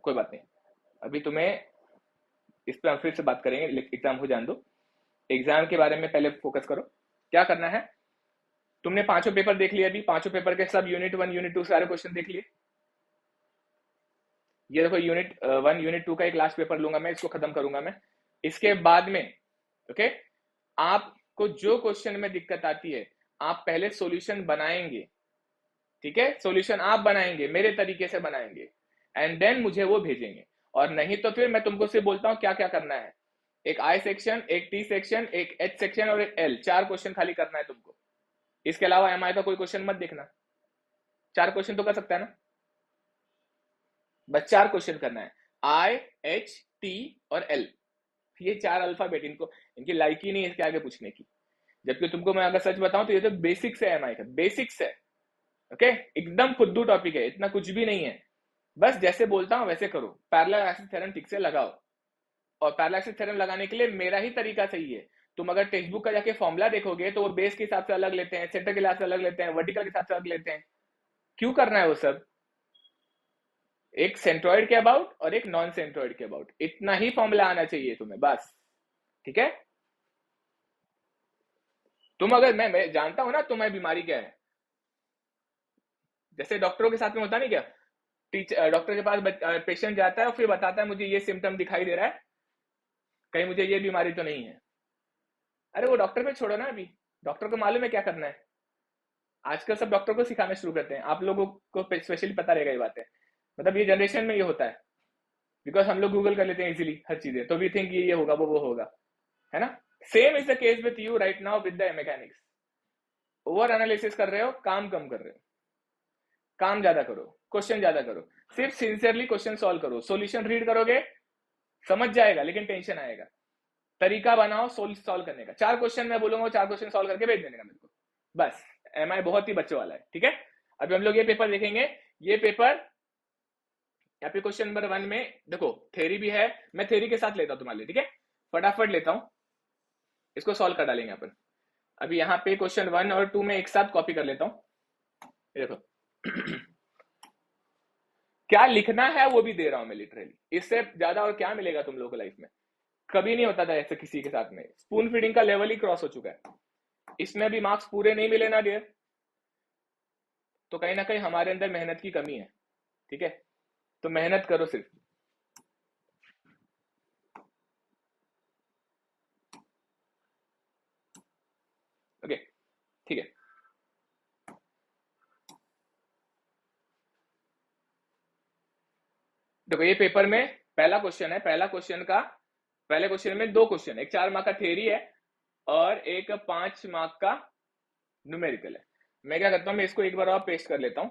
कोई बात नहीं, अभी तुम्हें इस पर हम फिर से बात करेंगे, एग्जाम हो जाने दो। एग्जाम के बारे में पहले फोकस करो। क्या करना है, तुमने पांचों पेपर देख लिए, अभी पांचों पेपर के सब यूनिट 1 यूनिट 2 सारे क्वेश्चन देख लिए। ये देखो यूनिट 1 यूनिट 2 का एक लास्ट पेपर लूंगा मैं, इसको खत्म करूंगा मैं। इसके बाद में ओके, आपको जो क्वेश्चन में दिक्कत आती है आप पहले सॉल्यूशन बनाएंगे, ठीक है, सॉल्यूशन आप बनाएंगे, मेरे तरीके से बनाएंगे, एंड देन मुझे वो भेजेंगे। और नहीं तो फिर मैं तुमको सिर्फ बोलता हूं क्या क्या करना है। एक आई सेक्शन, एक टी सेक्शन, एक एच सेक्शन और एक एल, 4 क्वेश्चन खाली करना है तुमको। इसके अलावा एम आई का कोई क्वेश्चन मत देखना। 4 क्वेश्चन तो कर सकता है ना, बस 4 क्वेश्चन करना है, आई एच टी और एल। ये 4 अल्फाबेट, इनको इनकी लाइक ही नहीं है इसके आगे पूछने की। जबकि तुमको मैं अगर सच बताऊं तो ये तो बेसिक्स है, एम आई का बेसिक्स है। ओके, एकदम फुद्दू टॉपिक है, इतना कुछ भी नहीं है। बस जैसे बोलता हूं वैसे करो, पैरेलल एक्सिस थ्योरम ठीक से लगाओ। और पैरेलल एक्सिस थ्योरम लगाने के लिए मेरा ही तरीका सही है। तुम अगर टेक्स्ट बुक का जाके फॉर्मूला देखोगे तो वो बेस के हिसाब से अलग लेते हैं, सेंटर के हिसाब से अलग लेते हैं, वर्टिकल के हिसाब से अलग लेते हैं। क्यों करना है वो सब? एक सेंट्रॉइड के अबाउट और एक नॉन सेंट्रॉइड के अबाउट, इतना ही फॉर्मूला आना चाहिए तुम्हें बस, ठीक है। तुम अगर मैं जानता हूं ना तुम्हारी बीमारी क्या है, जैसे डॉक्टरों के साथ में होता नहीं क्या, टीचर डॉक्टर के पास पेशेंट जाता है और फिर बताता है मुझे ये सिम्टम दिखाई दे रहा है, कहीं मुझे ये बीमारी तो नहीं है। अरे वो डॉक्टर पे छोड़ो ना, अभी डॉक्टर को मालूम है क्या करना है। आजकल सब डॉक्टर को सिखाना शुरू करते हैं, आप लोगों को स्पेशली पता रहेगा ये बातें। मतलब ये जनरेशन में ये होता है, बिकॉज हम लोग गूगल कर लेते हैं इजीली हर चीजें, तो वी थिंक ये होगा वो होगा, है ना। Same is the case with you right now with the mechanics. Over analysis कर रहे हो, काम कम कर रहे हो, काम ज्यादा करो, क्वेश्चन ज्यादा करो, सिर्फ सिंसियरली क्वेश्चन सॉल्व करो। सॉल्यूशन रीड करोगे समझ जाएगा, लेकिन टेंशन आएगा। तरीका बनाओ सॉल्व करने का। 4 क्वेश्चन मैं बोलूंगा, 4 क्वेश्चन सॉल्व करके भेज देने का मेरे को, बस। एम आई बहुत ही बच्चों वाला है, ठीक है। अभी हम लोग ये पेपर देखेंगे। ये पेपर यहाँ पे क्वेश्चन नंबर 1 में देखो थ्योरी भी है, मैं थ्योरी के साथ लेता हूं तुम्हारे लिए, ठीक है, फटाफट लेता हूं, इसको सॉल्व कर डालेंगे अपन। अभी यहाँ पे क्वेश्चन 1 और 2 में एक साथ कॉपी कर लेता हूं, देखो क्या लिखना है वो भी दे रहा हूं मैं लिटरली, इससे ज्यादा और क्या मिलेगा तुम लोगों को लाइफ में। कभी नहीं होता था ऐसे किसी के साथ में, स्पून फीडिंग का लेवल ही क्रॉस हो चुका है। इसमें भी मार्क्स पूरे नहीं मिले ना डियर, तो कहीं ना कहीं हमारे अंदर मेहनत की कमी है, ठीक है। तो मेहनत करो सिर्फ। ओके, ठीक है। देखो ये पेपर में पहला क्वेश्चन है, पहला क्वेश्चन का पहले क्वेश्चन में 2 क्वेश्चन, एक 4 मार्क का थ्योरी है और एक 5 मार्क का न्यूमेरिकल है। मैं क्या करता हूं, मैं इसको एक बार और पेस्ट कर लेता हूं।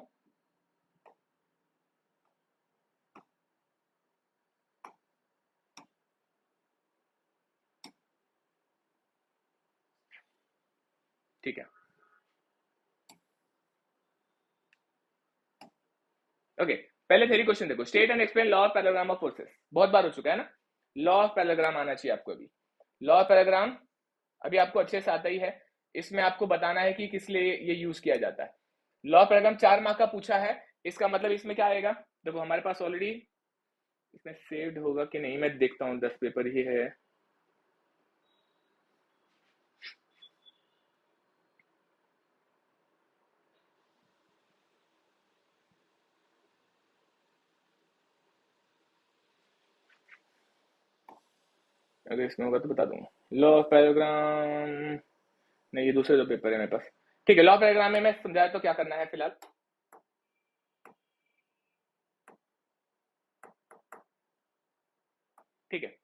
ठीक है, ओके। पहले थ्योरी क्वेश्चन देखो, state and explain law of parallelogram of forces, बहुत बार हो चुका है ना। लॉ ऑफ पैरेललोग्राम आना चाहिए आपको अभी। लॉ ऑफ पैरेललोग्राम अभी आपको अच्छे से आता ही है। इसमें आपको बताना है कि किस लिए ये यूज किया जाता है। लॉ ऑफ पैरेललोग्राम 4 मार्क का पूछा है, इसका मतलब इसमें क्या आएगा, देखो हमारे पास ऑलरेडी इसमें सेव्ड होगा कि नहीं मैं देखता हूँ, 10 पेपर ही है। अगर इसमें होगा तो बता दूंगा। लॉ ऑफ पैराग्राम नहीं, ये दूसरे 2 पेपर है मेरे पास। ठीक है, लॉ ऑफ पैराग्राम में मैं समझाया तो क्या करना है फिलहाल। ठीक है,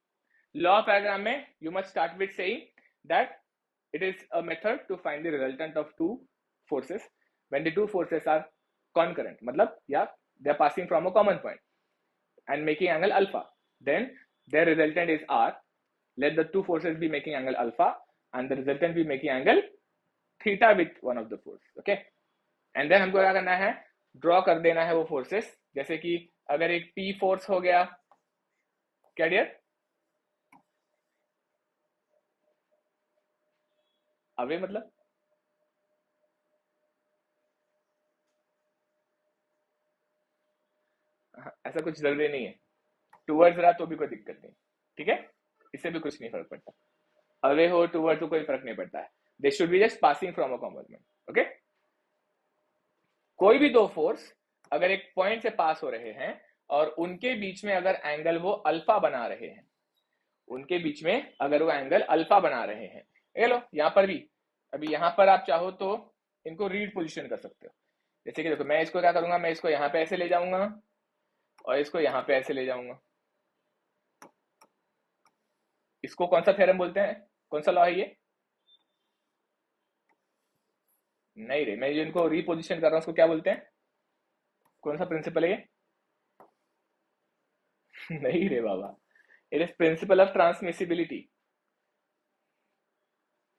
लॉ ऑफ पैराग्राम में you must start with saying that it is a method to find the resultant of two forces when the two forces are concurrent, मतलब या they are passing from a common point and making angle alpha, then their resultant is r. Let the two forces be making angle alpha and the resultant be making angle theta with one of the force, okay. and then हमको क्या करना है, draw कर देना है वो forces. जैसे कि अगर एक P फोर्स हो गया, क्या डियर, अवे मतलब ऐसा कुछ जरूरी नहीं है। टूवर्ड्स रहा तो भी कोई दिक्कत नहीं, ठीक है, इससे भी कुछ नहीं फर्क पड़ता, अवे हो टूवर्ड्स तो कोई फर्क नहीं पड़ता है, they should be just passing from a compartment, okay. कोई भी दो फोर्स अगर एक पॉइंट से पास हो रहे हैं और उनके बीच में अगर एंगल वो अल्फा बना रहे हैं, उनके बीच में अगर वो एंगल अल्फा बना रहे हैं, ये लो यहां पर भी, अभी यहां पर आप चाहो तो इनको रीड पोजीशन कर सकते हो, जैसे कि देखो मैं इसको क्या करूंगा, मैं इसको यहां पे ऐसे ले जाऊंगा और इसको यहां पे ऐसे ले जाऊंगा, इसको कौन सा थ्योरम बोलते हैं, कौन सा लॉ है ये, नहीं रे, मैं जिनको रीपोजिशन कर रहा हूं उसको क्या बोलते हैं, कौन सा प्रिंसिपल है ये नहीं रे बाबा, it is principle of transmissibility,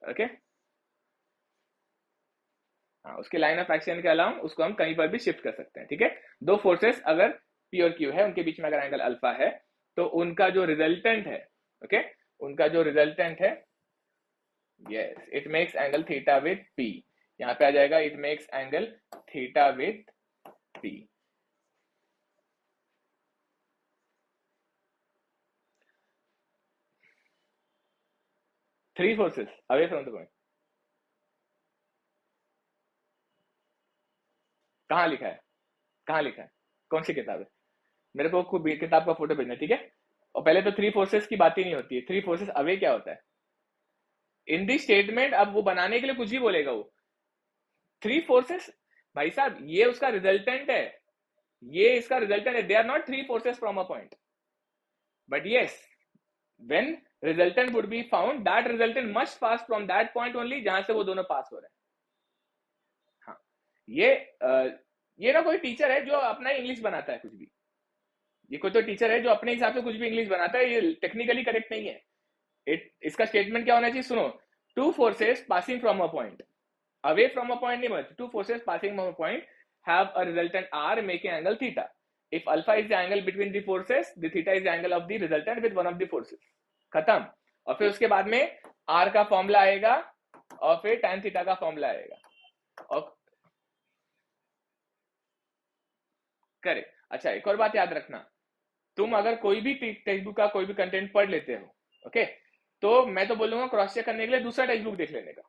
okay. हाँ, उसके लाइन ऑफ एक्शन के अलावा उसको हम कहीं पर भी शिफ्ट कर सकते हैं, ठीक है। दो फोर्सेस अगर पी और क्यू है, उनके बीच में अगर एंगल अल्फा है तो उनका जो रिजल्टेंट है, ओके, उनका जो रिजल्टेंट है, yes, it makes angle theta with P, यहां पे आ जाएगा it makes angle theta with P. Three forces away from the point, कहाँ लिखा है, कहाँ लिखा है, कौन सी किताब है, मेरे को खूब किताब का फोटो भेजना, ठीक है। और पहले तो थ्री फोर्सेस की बात ही नहीं होती है, थ्री फोर्सेस अवे क्या होता है इन दी स्टेटमेंट, अब वो बनाने के लिए कुछ भी बोलेगा वो, थ्री फोर्सेस भाई साहब ये उसका रिजल्टेंट है, ये इसका रिजल्टेंट है, they are not three forces from a point, but yes when resultant would be found, that resultant must pass from that point only जहां से वो दोनों पास हो रहे हैं। हाँ, ये ये ना कोई टीचर है जो अपना इंग्लिश बनाता है कुछ भी, ये कोई तो टीचर है जो अपने हिसाब से कुछ भी इंग्लिश बनाता है, ये टेक्निकली करेक्ट नहीं है। इसका स्टेटमेंट क्या होना चाहिए सुनो, two forces passing from a point, away from a point नहीं but two forces passing from a point have a resultant are making angle theta, if alpha is the angle between the forces, the theta is the angle of the resultant with one of the forces, खत्म। और फिर उसके बाद में are का formula आएगा और फिर tan थीटा का फॉर्मूला आएगा, और करे। अच्छा एक और बात याद रखना, तुम अगर कोई भी टेक्स्ट बुक का कोई भी कंटेंट पढ़ लेते हो, ओके, तो मैं तो बोलूंगा क्रॉस चेक करने के लिए दूसरा टेक्स्ट बुक देख लेने का,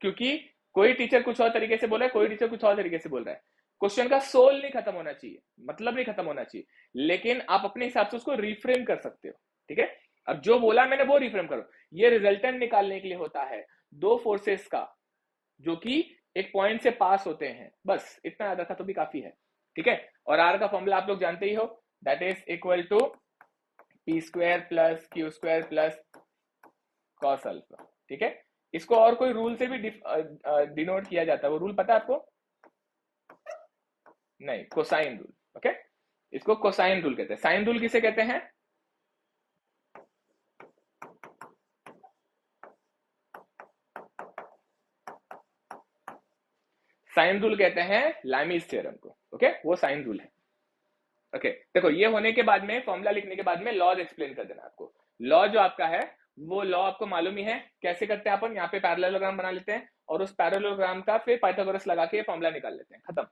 क्योंकि कोई टीचर कुछ और तरीके से बोल रहा है, कोई टीचर कुछ और तरीके से बोल रहा है, क्वेश्चन का सोल नहीं खत्म होना चाहिए, मतलब नहीं खत्म होना चाहिए, लेकिन आप अपने हिसाब से उसको रिफ्रेम कर सकते हो, ठीक है। अब जो बोला मैंने वो रिफ्रेम करो, ये रिजल्टेंट निकालने के लिए होता है दो फोर्सेस का जो कि एक पॉइंट से पास होते हैं, बस इतना याद रखा तो भी काफी है, ठीक है। और आर का फॉर्मूला आप लोग जानते ही हो, that is equal to p square plus q square plus cos alpha, ठीक है। इसको और कोई रूल से भी डिनोट किया जाता है, वो रूल पता है आपको, नहीं, कोसाइन रूल, ओके, इसको कोसाइन रूल कहते हैं। साइन रूल किसे कहते हैं, साइन रूल कहते हैं लाइमीज थ्योरम को, ओके, वो साइन रूल है, ओके। देखो ये होने के बाद में, फॉर्मूला लिखने के बाद में लॉज एक्सप्लेन कर देना आपको, लॉ जो आपका है वो लॉ आपको मालूम ही है कैसे करते हैं, अपन यहाँ पे पैरेललोग्राम बना लेते हैं और उस पैरेललोग्राम का फिर पाइथागोरस लगा के फॉर्मूला निकाल लेते हैं, खत्म,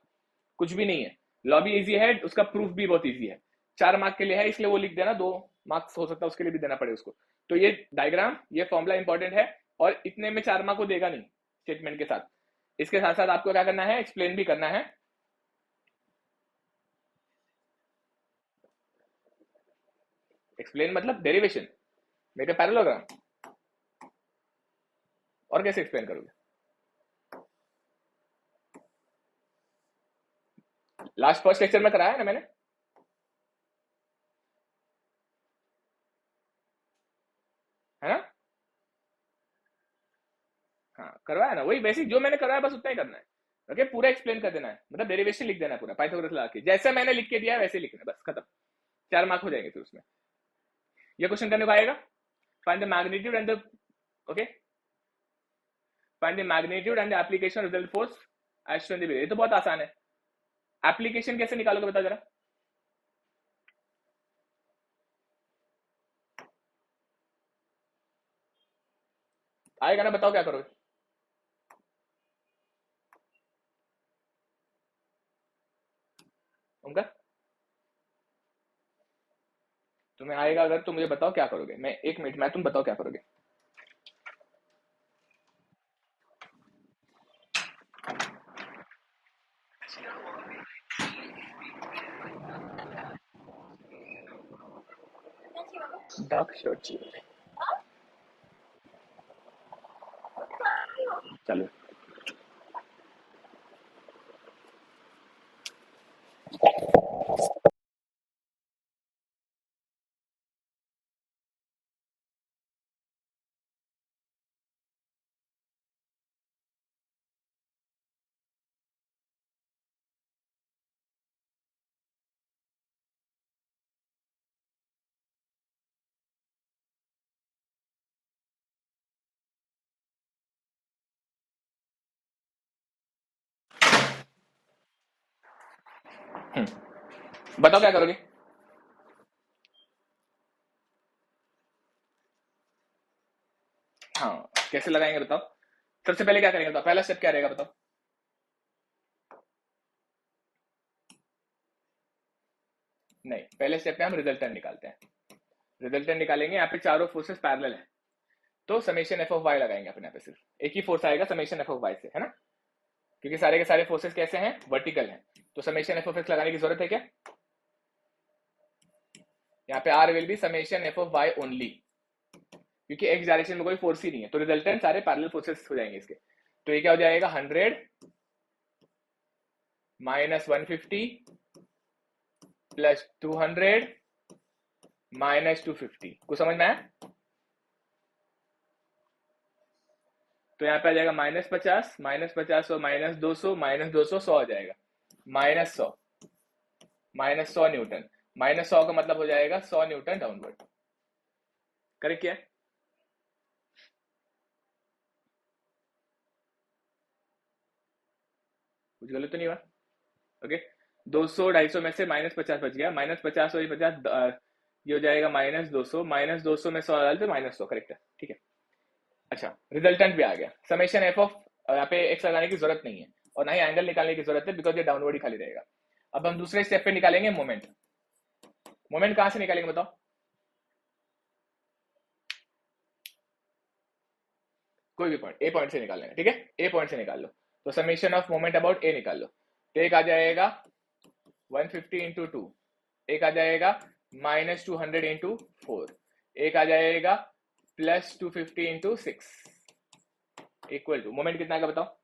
कुछ भी नहीं है, लॉ भी इजी है, उसका प्रूफ भी बहुत इजी है, 4 मार्क के लिए है इसलिए वो लिख देना, 2 मार्क्स हो सकता है उसके लिए भी देना पड़े उसको, तो ये डायग्राम ये फॉर्मूला इंपॉर्टेंट है, और इतने में 4 मार्क को देगा नहीं स्टेटमेंट के साथ, इसके साथ साथ आपको क्या करना है, एक्सप्लेन भी करना है, एक्सप्लेन मतलब डेरिवेशन, मेरे पैरेललोग्राम, और कैसे एक्सप्लेन करोगे, लास्ट फर्स्ट लेक्चर में कराया ना मैंने, है ना, हाँ करवाया ना, वही बेसिक जो मैंने कराया बस उतना ही करना है, ओके, पूरा एक्सप्लेन कर देना है, मतलब डेरिवेशन लिख देना है पूरा पाइथागोरस लगा के, जैसे मैंने लिख के दिया है वैसे लिखना है, बस खत्म, 4 मार्क हो जाएंगे फिर उसमें। ये क्वेश्चन करने को आएगा, find the magnitude and the, okay, find the magnitude and the application result force as shown in the figure, ये तो बहुत आसान है, एप्लीकेशन कैसे निकालोगे बता जरा, आएगा ना, बताओ क्या करोगे, उनका तुम्हें आएगा अगर तो मुझे बताओ क्या करोगे, मैं 1 मिनट में, तुम बताओ क्या करोगे। डार्क शर्ट चाहिए, चलो। बताओ क्या करोगे। हाँ, कैसे लगाएंगे बताओ। सबसे पहले क्या करेंगे बताओ, पहला स्टेप क्या रहेगा बताओ। नहीं, पहले स्टेप में हम रिजल्टेंट निकालते हैं। रिजल्टेंट निकालेंगे, यहाँ पे चारों फोर्सेस पैरेलल है, तो समेशन एफ ऑफ वाई लगाएंगे अपन यहाँ पे। सिर्फ एक ही फोर्स आएगा समेशन एफ ऑफ वाई से, है ना, क्योंकि सारे के सारे फोर्सेस कैसे हैं, वर्टिकल हैं। तो समेशन एफ ऑफ एक्स लगाने की जरूरत है क्या। यहाँ पे r will be summation F of y only, क्योंकि एक्स डायरेक्शन में कोई फोर्स ही नहीं है, तो रिजल्टेंट सारे पैरेलल फोर्सेस हो जाएंगे इसके। तो ये क्या हो जाएगा, 100 माइनस 150 प्लस 200 माइनस 250। कुछ समझ में आया। तो यहाँ पे आ जाएगा -50 और -200 100 आ जाएगा -100 -100 न्यूटन। -100 का मतलब हो जाएगा 100 न्यूटन डाउनवर्ड। करेक्ट किया। कुछ गलत तो नहीं हुआ। ओके, 200 250 में से -50 बच गया, -50 और 50 ये हो जाएगा -200 में 100 डालते -100। करेक्ट है, ठीक है। अच्छा, रिजल्टेंट भी आ गया। समेशन एफ ऑफ, यहाँ पे एक्स लगाने की जरूरत नहीं है और ना ही एंगल निकालने की जरूरत है, बिकॉज ये डाउनवर्ड ही खाली रहेगा। अब हम दूसरे स्टेप पे निकालेंगे मोमेंट। मोमेंट कहां से निकालेंगे बताओ। कोई भी पॉइंट, ए पॉइंट से निकाल लेंगे, ठीक है। ए पॉइंट से निकाल लो, तो समेशन ऑफ मोमेंट अबाउट ए निकाल लो। तो एक आ जाएगा 150 इंटू 2, एक आ जाएगा -200 इंटू 4, एक आ जाएगा +250 इंटू 6, इक्वल टू मोमेंट कितना का बताओ।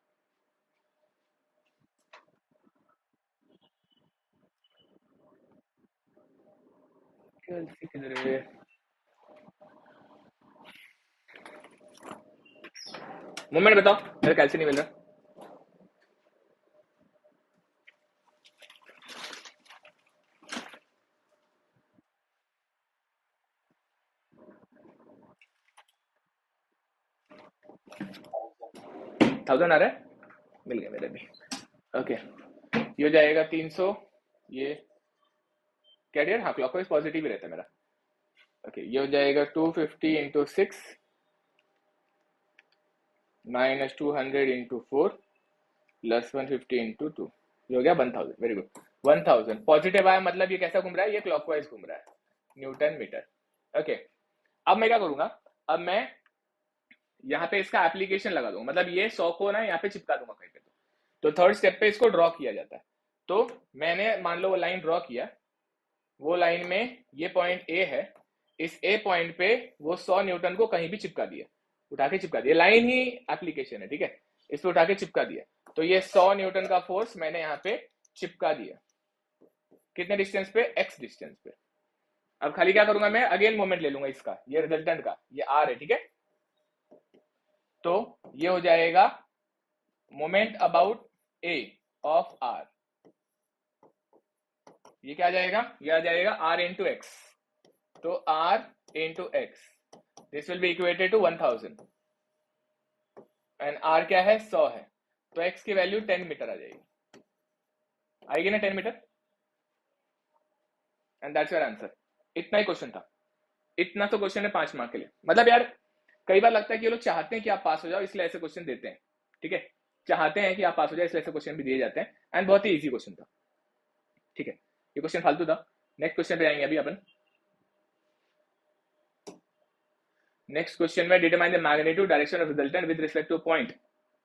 मोमेंट बताओ, मेरा कैलसी नहीं मिल रहा। थाउजेंड आ रहा है, मिल गया मेरे भी। ओके, ये हो जाएगा 300, ये क्या डियर, हाँ क्लॉकवाइज पॉजिटिव ही रहता है मेरा। ओके, ये हो जाएगा 250 इंटू 6 -200 इंटू 4 प्लस 150 इंटू 2, ये हो गया 1000। वेरी गुड, 1000 पॉजिटिव आया, मतलब ये कैसा घूम रहा है, ये क्लॉकवाइज घूम रहा है, न्यूटन मीटर। ओके, अब मैं क्या करूंगा, अब मैं यहाँ पे इसका एप्लीकेशन लगा दूंगा, मतलब ये 100 को ना यहाँ पे चिपका दूंगा कहीं पे। तो थर्ड स्टेप पे इसको ड्रॉ किया जाता है। तो मैंने मान लो वो लाइन ड्रॉ किया, वो लाइन में ये पॉइंट ए है, इस ए पॉइंट पे वो 100 न्यूटन को कहीं भी चिपका दिया, उठा के चिपका दिया, लाइन ही एप्लीकेशन है, ठीक है। इस पे उठा के चिपका दिया, तो ये 100 न्यूटन का फोर्स मैंने यहाँ पे चिपका दिया। कितने डिस्टेंस पे, एक्स डिस्टेंस पे। अब खाली क्या करूंगा मैं, अगेन मोमेंट ले लूंगा इसका, ये रिजल्टेंट का, ये आर है, ठीक है। तो ये हो जाएगा moment about A of r, ये क्या आ जाएगा, ये आ जाएगा आर इंटू एक्स। तो r into x, this will be equated to 1000 and r क्या है, 100 है, तो एक्स की वैल्यू 10 मीटर आ जाएगी, आएगी ना 10 metre, and that's your answer. इतना ही क्वेश्चन था, इतना तो क्वेश्चन है 5 मार्क के लिए। मतलब यार कई बार लगता है कि ये लोग चाहते हैं कि आप पास हो जाओ, इसलिए ऐसे क्वेश्चन देते हैं, ठीक है। चाहते हैं कि आप पास हो जाए, इसलिए ऐसे क्वेश्चन भी दिए जाते हैं, एंड बहुत ही इजी क्वेश्चन था, ठीक है। ये क्वेश्चन फालतू था। नेक्स्ट क्वेश्चन पे आएंगे अभी अपन। नेक्स्ट क्वेश्चन में determine the magnitude direction of resultant with respect two point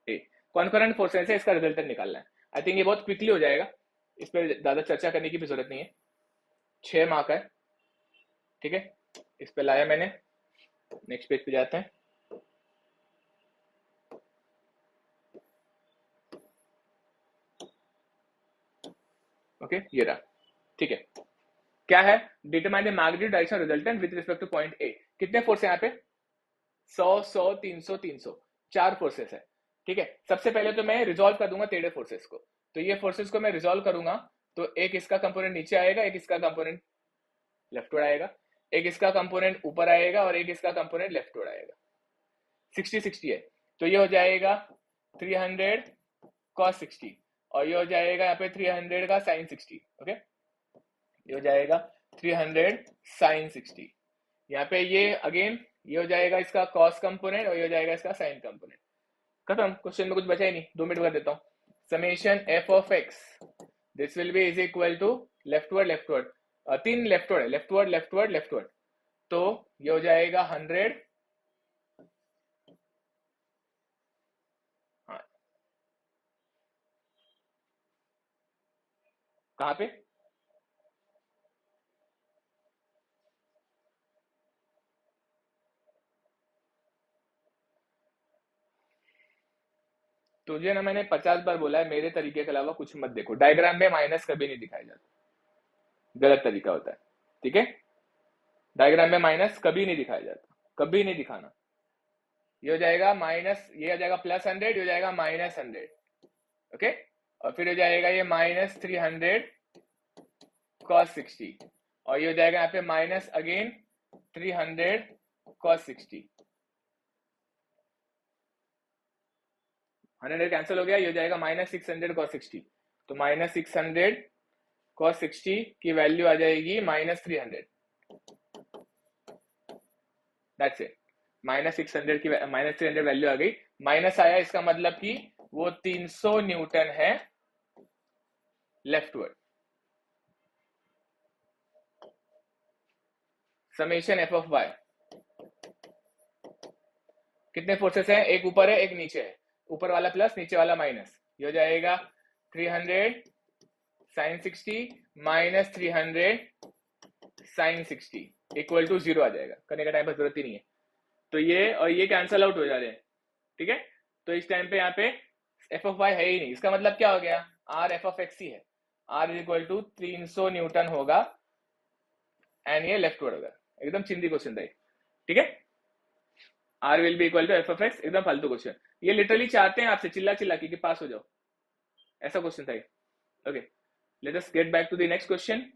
A. Concurrent forces है, इसका रिजल्टेंट निकालना है। आई थिंक ये बहुत क्विकली हो जाएगा, इस पर ज्यादा चर्चा करने की भी जरूरत नहीं है। 6 मार्क है, ठीक है, इस पे लाया मैंने। नेक्स्ट पेज पे जाते हैं। ओके, ये रहा, ठीक है। क्या है? Determine the magnitude direction resultant with respect two point A. कितने फोर्स है यहाँ पे? 100 100 300 300, 4 फोर्सेस है, ठीक है। सबसे पहले तो मैं रिजॉल्व कर दूंगा टेढ़े फोर्सेस को। तो ये फोर्सेस को मैं रिजॉल्व करूंगा, तो एक इसका कंपोनेंट नीचे आएगा, एक इसका कंपोनेंट लेफ्टवर्ड आएगा, एक इसका कंपोनेंट ऊपर आएगा और एक इसका कंपोनेंट लेफ्टवर्ड आएगा। 60 60 है, तो ये हो जाएगा 300 cos 60 और ये हो जाएगा यहाँ पे 300 का sin 60। ओके, ये हो जाएगा 300 sin 60। यहाँ पे ये अगेन ये हो जाएगा इसका cos कंपोनेंट और ये हो जाएगा इसका sin कंपोनेंट। खत्म, क्वेश्चन में कुछ बचा ही नहीं। 2 मिनट कर देता हूँ। Summation f of x this will be is equal to leftward leftward, 3 leftward है, लेफ्टवर्ड लेफ्टवर्ड लेफ्टवर्ड, तो ये हो जाएगा 100। हाँ, कहाँ पे? तुझे ना मैंने 50 बार बोला है, मेरे तरीके के अलावा कुछ मत देखो। डायग्राम में माइनस कभी नहीं दिखाया जाता, गलत तरीका होता है, ठीक है। डायग्राम में माइनस कभी नहीं दिखाया जाता, कभी नहीं दिखाना। ये हो जाएगा माइनस, ये हो जाएगा +100, ये हो जाएगा -100, ओके। और फिर हो जाएगा ये -300 cos 60 और ये हो जाएगा यहाँ पे माइनस अगेन 300 cos 60। 100 कैंसिल हो गया, ये हो जाएगा -600 cos 60। तो -600 cos 60 की वैल्यू आ जाएगी -300। दैट्स इट, -600 की -300 वैल्यू आ गई। माइनस आया, इसका मतलब कि वो 300 न्यूटन है leftward. Summation f of y, कितने फोर्सेस हैं? एक ऊपर है, एक नीचे है, ऊपर वाला प्लस नीचे वाला माइनस। ये हो जाएगा 300 sin 60 -300 sin 60 इक्वल टू 0 आ जाएगा। करने का टाइम पर जरूरत ही नहीं है। तो ये और ये कैंसल आउट हो जा रहे हैं, ठीक है। तो इस टाइम पे यहाँ पे f ऑफ y है ही नहीं। इसका मतलब क्या हो गया? r f ऑफ x ही है। r is equal to 300 newton होगा एंड ये लेफ्टवर्ड होगा। एकदम चिंदी क्वेश्चन था, ठीक है। r will be equal to f of x, एकदम फालतू क्वेश्चन। ये लिटरली चाहते हैं आपसे चिल्ला चिल्ला कि पास हो जाओ, ऐसा क्वेश्चन था। Okay, let us get back to the next question.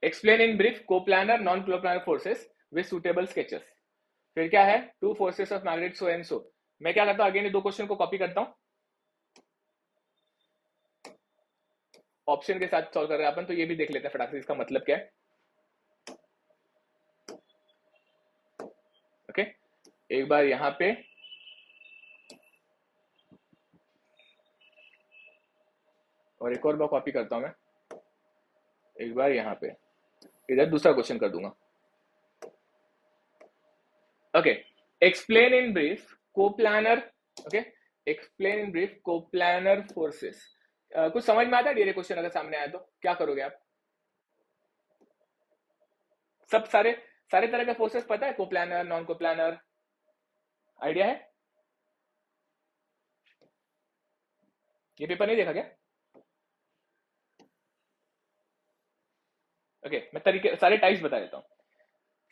Explain in brief coplanar non coplanar forces with suitable sketches. फिर क्या है? 2 forces of magnet so and so. मैं क्या करता हूं, अगेन 2 क्वेश्चन को कॉपी करता हूं, ऑप्शन के साथ सॉल्व कर रहे हैं अपन, तो ये भी देख लेते हैं फटाक से इसका मतलब क्या है। ओके, एक बार यहां पे और एक और बार कॉपी करता हूं मैं, एक बार यहां पे, इधर दूसरा क्वेश्चन कर दूंगा। Okay, explain in brief coplanar, okay, explain in brief coplanar forces. कुछ समझ में आता है ये क्वेश्चन अगर सामने आया तो क्या करोगे आप? सब सारे सारे तरह के फोर्सेस पता है, कोप्लानर नॉन कोप्लानर, आइडिया है? ये पेपर नहीं देखा क्या? ओके, मैं तरीके सारे टाइप्स बता देता हूँ।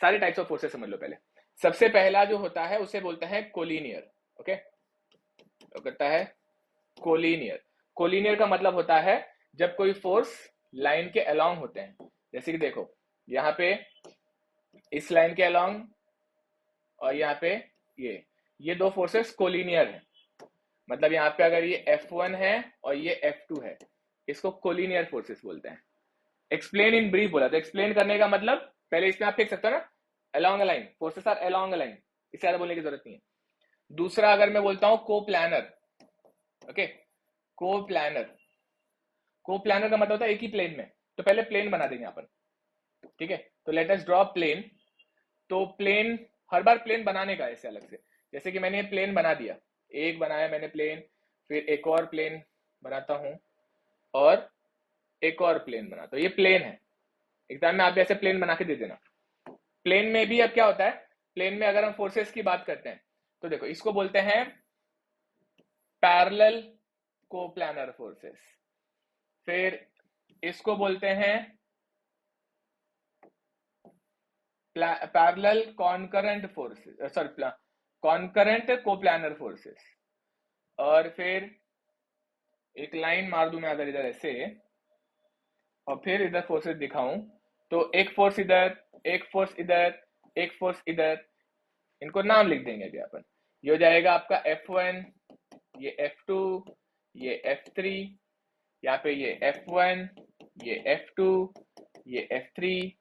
सारे टाइप्स ऑफ फोर्सेस समझ लो पहले। सबसे पहला जो होता है उसे बोलते हैं कोलिनियर। ओके, तो कहता है कोलिनियर। कोलिनियर का मतलब होता है जब कोई फोर्स लाइन के अलोंग होते हैं। जैसे कि देखो यहाँ पे इस लाइन के अलोंग और यहाँ पे ये 2 फोर्सेस कोलिनियर है। मतलब यहाँ पे अगर ये F1 है और ये F2 है, इसको कोलिनियर फोर्सेस बोलते हैं। एक्सप्लेन इन ब्रीफ बोला, तो एक्सप्लेन करने का मतलब पहले इसमें आप देख सकते हो ना, along a line, forces are along a line, इससे ज्यादा बोलने की जरूरत नहीं है। दूसरा अगर मैं बोलता हूं कोप्लानर, ओके, कोप्लानर, कोप्लानर का मतलब होता है एक ही प्लेन में। तो पहले प्लेन बना देंगे अपन, ठीक है, तो लेट अस ड्रॉ प्लेन। तो प्लेन, हर बार प्लेन बनाने का ऐसे अलग से, जैसे कि मैंने प्लेन बना दिया, एक बनाया मैंने प्लेन, फिर एक और प्लेन बनाता हूं, और एक और प्लेन बनाता हूं, ये प्लेन है। एग्जाम में आप भी ऐसे प्लेन बना के दे देना। प्लेन में भी अब क्या होता है, प्लेन में अगर हम फोर्सेस की बात करते हैं तो देखो इसको बोलते हैं पैरेलल कोप्लानर फोर्सेस, फिर इसको बोलते हैं parallel concurrent forces, sorry concurrent coplanar forces, और फिर एक लाइन मार दूं मैं अगर इधर ऐसे, और फिर इधर फोर्सेस दिखाऊं, तो एक फोर्स इधर, एक फोर्स इधर, एक फोर्स इधर, इनको नाम लिख देंगे अभी अपन। ये हो जाएगा आपका F1, ये F2, ये F3, यहाँ पे ये F1, ये F2, ये F3,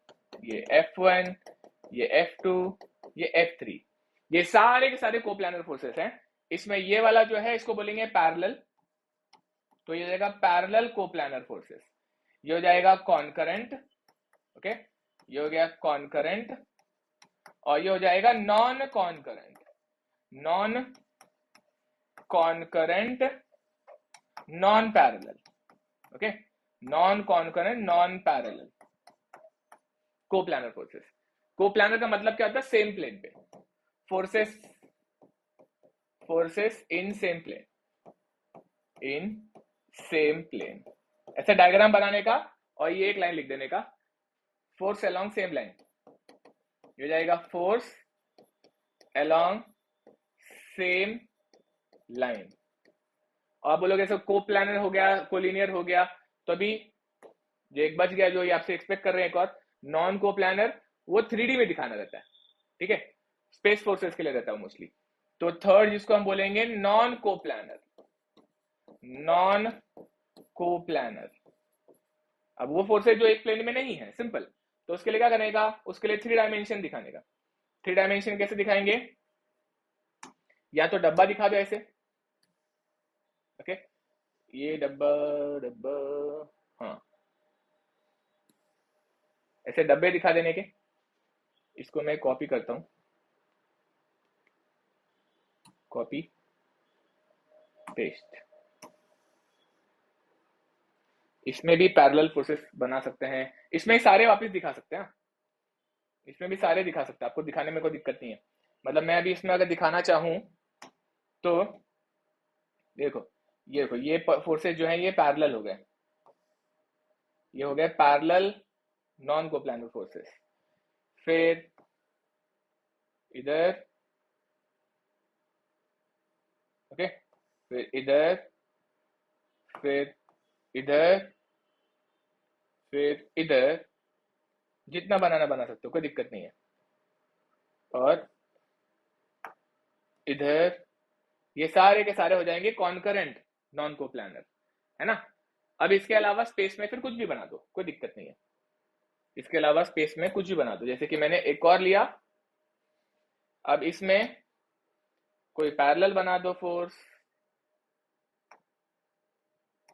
ये F1, ये F2, ये F3, ये सारे के सारे कोप्लानर फोर्सेस हैं। इसमें ये वाला जो है इसको बोलेंगे पैरेलल, तो ये हो जाएगा पैरेलल कोप्लानर फोर्सेस। ये हो जाएगा कॉन्करेंट, ओके, ये हो गया कॉन्करेंट, और ये हो जाएगा non concurrent, non concurrent non parallel, okay, non concurrent non parallel coplanar forces. Coplanar का मतलब क्या होता है, सेम प्लेन पे forces, forces in same plane, in same plane, ऐसा डायग्राम बनाने का, और ये एक लाइन लिख देने का, फोर्स अलोंग सेम लाइन, ये हो जाएगा फोर्स अलोंग सेम लाइन। और आप बोलोगे सर कोप्लानर हो गया, कोलिनियर हो गया, तो अभी जो एक बच गया जो ये आपसे एक्सपेक्ट कर रहे हैं एक और, नॉन कोप्लानर, वो 3D में दिखाना रहता है, ठीक है, स्पेस फोर्सेस के लिए रहता है मोस्टली। तो थर्ड जिसको हम बोलेंगे नॉन कोप्लानर, नॉन कोप्लानर। अब वो फोर्सेस जो एक प्लेन में नहीं है, सिंपल, तो उसके लिए क्या करेगा, उसके लिए 3 डायमेंशन दिखाने का। 3 डायमेंशन कैसे दिखाएंगे, या तो डब्बा दिखा दो ऐसे, ओके, ये डब्बा, डब्बा, हाँ, ऐसे डब्बे दिखा देने के। इसको मैं कॉपी करता हूं, कॉपी पेस्ट, इसमें भी पैरेलल फोर्सेस बना सकते हैं, इसमें सारे वापस दिखा सकते हैं, इसमें भी सारे दिखा सकते हैं, आपको दिखाने में कोई दिक्कत नहीं है। मतलब मैं अभी इसमें अगर दिखाना चाहूं तो देखो, ये देखो, ये फोर्सेस जो है ये पैरेलल हो गए, ये हो गए पैरेलल नॉन कोप्लानर फोर्सेस। फिर इधर, ओके, फिर इधर, फिर इधर, फिर इधर, जितना बनाना बना सकते हो, कोई दिक्कत नहीं है। और इधर, ये सारे के सारे हो जाएंगे कॉन्करेंट नॉन कोप्लानर, है ना। अब इसके अलावा स्पेस में फिर कुछ भी बना दो, कोई दिक्कत नहीं है, इसके अलावा स्पेस में कुछ भी बना दो, जैसे कि मैंने एक और लिया, अब इसमें कोई पैरेलल बना दो फोर्स,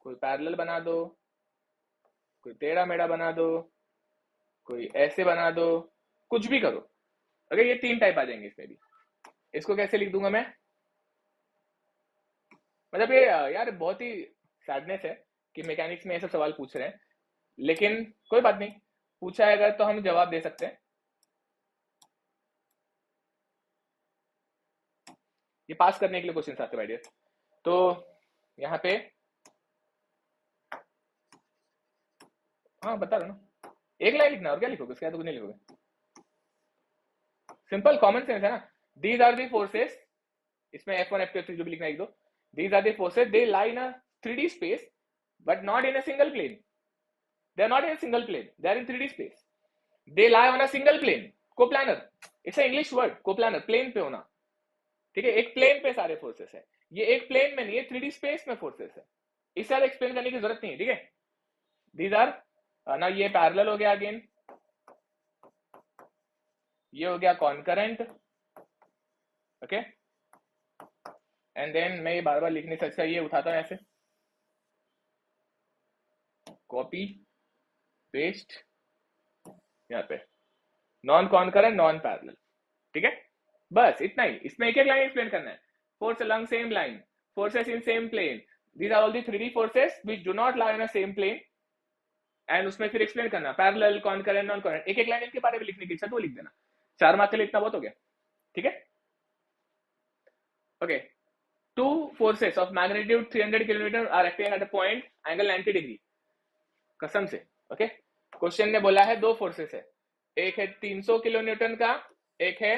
कोई पैरेलल बना दो, कोई टेढ़ा मेढ़ा बना दो, कोई ऐसे बना दो, कुछ भी करो। अगर ये 3 टाइप आ जाएंगे इसमें भी। इसको कैसे लिख दूंगा मैं, मतलब ये यार बहुत ही सैडनेस है कि मैकेनिक्स में ऐसे सवाल पूछ रहे हैं, लेकिन कोई बात नहीं, पूछा है अगर तो हम जवाब दे सकते हैं। ये पास करने के लिए क्वेश्चन आते हैं, तो यहाँ पे, हाँ बता दो ना, एक लाइन लिखना, और क्या लिखोगे, उसके बाद तो कुछ नहीं लिखोगे, सिंपल कॉमन सेंस है ना। दीज आर दी फोर्सेस, इसमें F1 F2 F3 जो भी लिखना है लिख दो। These are the forces, they lie in a 3D space but not in a single plane, they are not in a single plane, they are in 3D space, they lie on a single plane, coplanar, it's a English word, coplanar, plane पे होना, ठीक है, एक plane पे सारे forces है, ये एक प्लेन में नहीं है, 3D स्पेस में फोर्सेस है, इससे ज्यादा एक्सप्लेन करने की जरूरत नहीं है, ठीक है। दीज आर ना, ये पैरेलल हो गया अगेन, ये हो गया कॉन्करेंट, ओके, एंड देन मैं ये बार बार लिखने से अच्छा ये उठाता हूं ऐसे, कॉपी पेस्ट, यहाँ पे नॉन कॉन्करेंट नॉन पैरेलल, ठीक है, बस इतना ही, इसमें एक एक लाइन एक्सप्लेन करना है। Force along same line, forces in same plane, these are all the 3D forces which do not lie in a same plane, and उसमें फिर एक्सप्लेन करना पैरेलल कॉन्करेंट नॉन कॉन्करेंट, एक एक लाइन इनके बारे में लिखने की इच्छा तो लिख देना, 4 मार्क के लिए इतना बहुत हो गया, ठीक है। Okay, two forces of magnitude 300 kilometre are acting at a point angle 90 degree, कसम से, ओके। क्वेश्चन ने बोला है दो फोर्सेस है, एक है 300 किलो न्यूटन का, एक है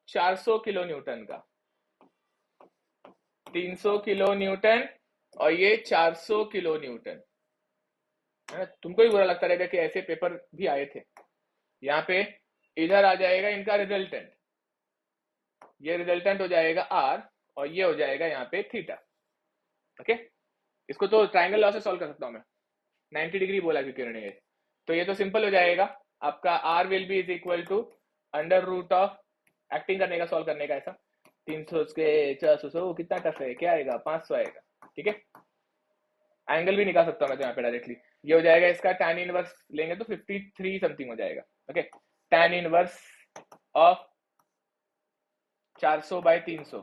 400 किलो न्यूटन का, 300 किलो न्यूटन और ये 400 किलो न्यूटन, है ना। तुमको ही बुरा लगता रहेगा कि ऐसे पेपर भी आए थे। यहाँ पे इधर आ जाएगा इनका रिजल्टेंट, ये रिजल्टेंट हो जाएगा आर और ये हो जाएगा यहाँ पे थीटा, ओके। इसको तो ट्राइंगल लॉ से सॉल्व कर सकता हूँ मैं, 90 डिग्री बोला क्योंकि उन्होंने, तो ये तो सिंपल हो जाएगा आपका, r will be is equal to under root of, acting करने का सॉल्व करने का ऐसा, 300 के 400 कितना टफ है, क्या आएगा 500 आएगा, ठीक है। एंगल भी निकाल सकता हूँ मैं तो यहाँ पे डायरेक्टली, ये हो जाएगा इसका tan इनवर्स लेंगे तो 53 समथिंग हो जाएगा, okay. tan inverse of 400 by 300,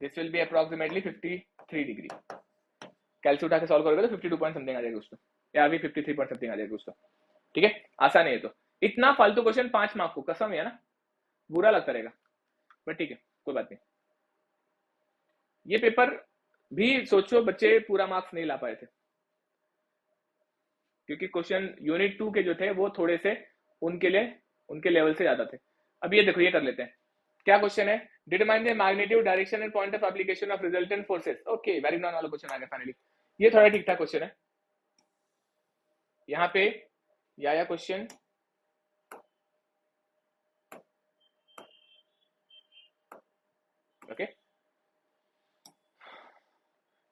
this will be approximately 53 degree. कैलसी उठा के सॉल्व करोगे तो 52 पॉइंट समथिंग आ जाएगा उसको, या अभी 53 पॉइंट समथिंग आ जाएगा उसको, ठीक है। आसान है ये तो, इतना फालतू क्वेश्चन 5 मार्क को, कसम है ना, बुरा लगता रहेगा, बट ठीक है कोई बात नहीं। ये पेपर भी सोचो बच्चे पूरा मार्क्स नहीं ला पाए थे, क्योंकि क्वेश्चन यूनिट 2 के जो थे वो थोड़े से उनके लिए उनके लेवल से ज्यादा थे। अब ये देखो, ये कर लेते हैं, क्या क्वेश्चन है, determine the magnitude direction and point of application of resultant forces, okay, very non वाला क्वेश्चन आ गया फाइनली, ये थोड़ा ठीक ठाक क्वेश्चन है। यहाँ पे या question, okay,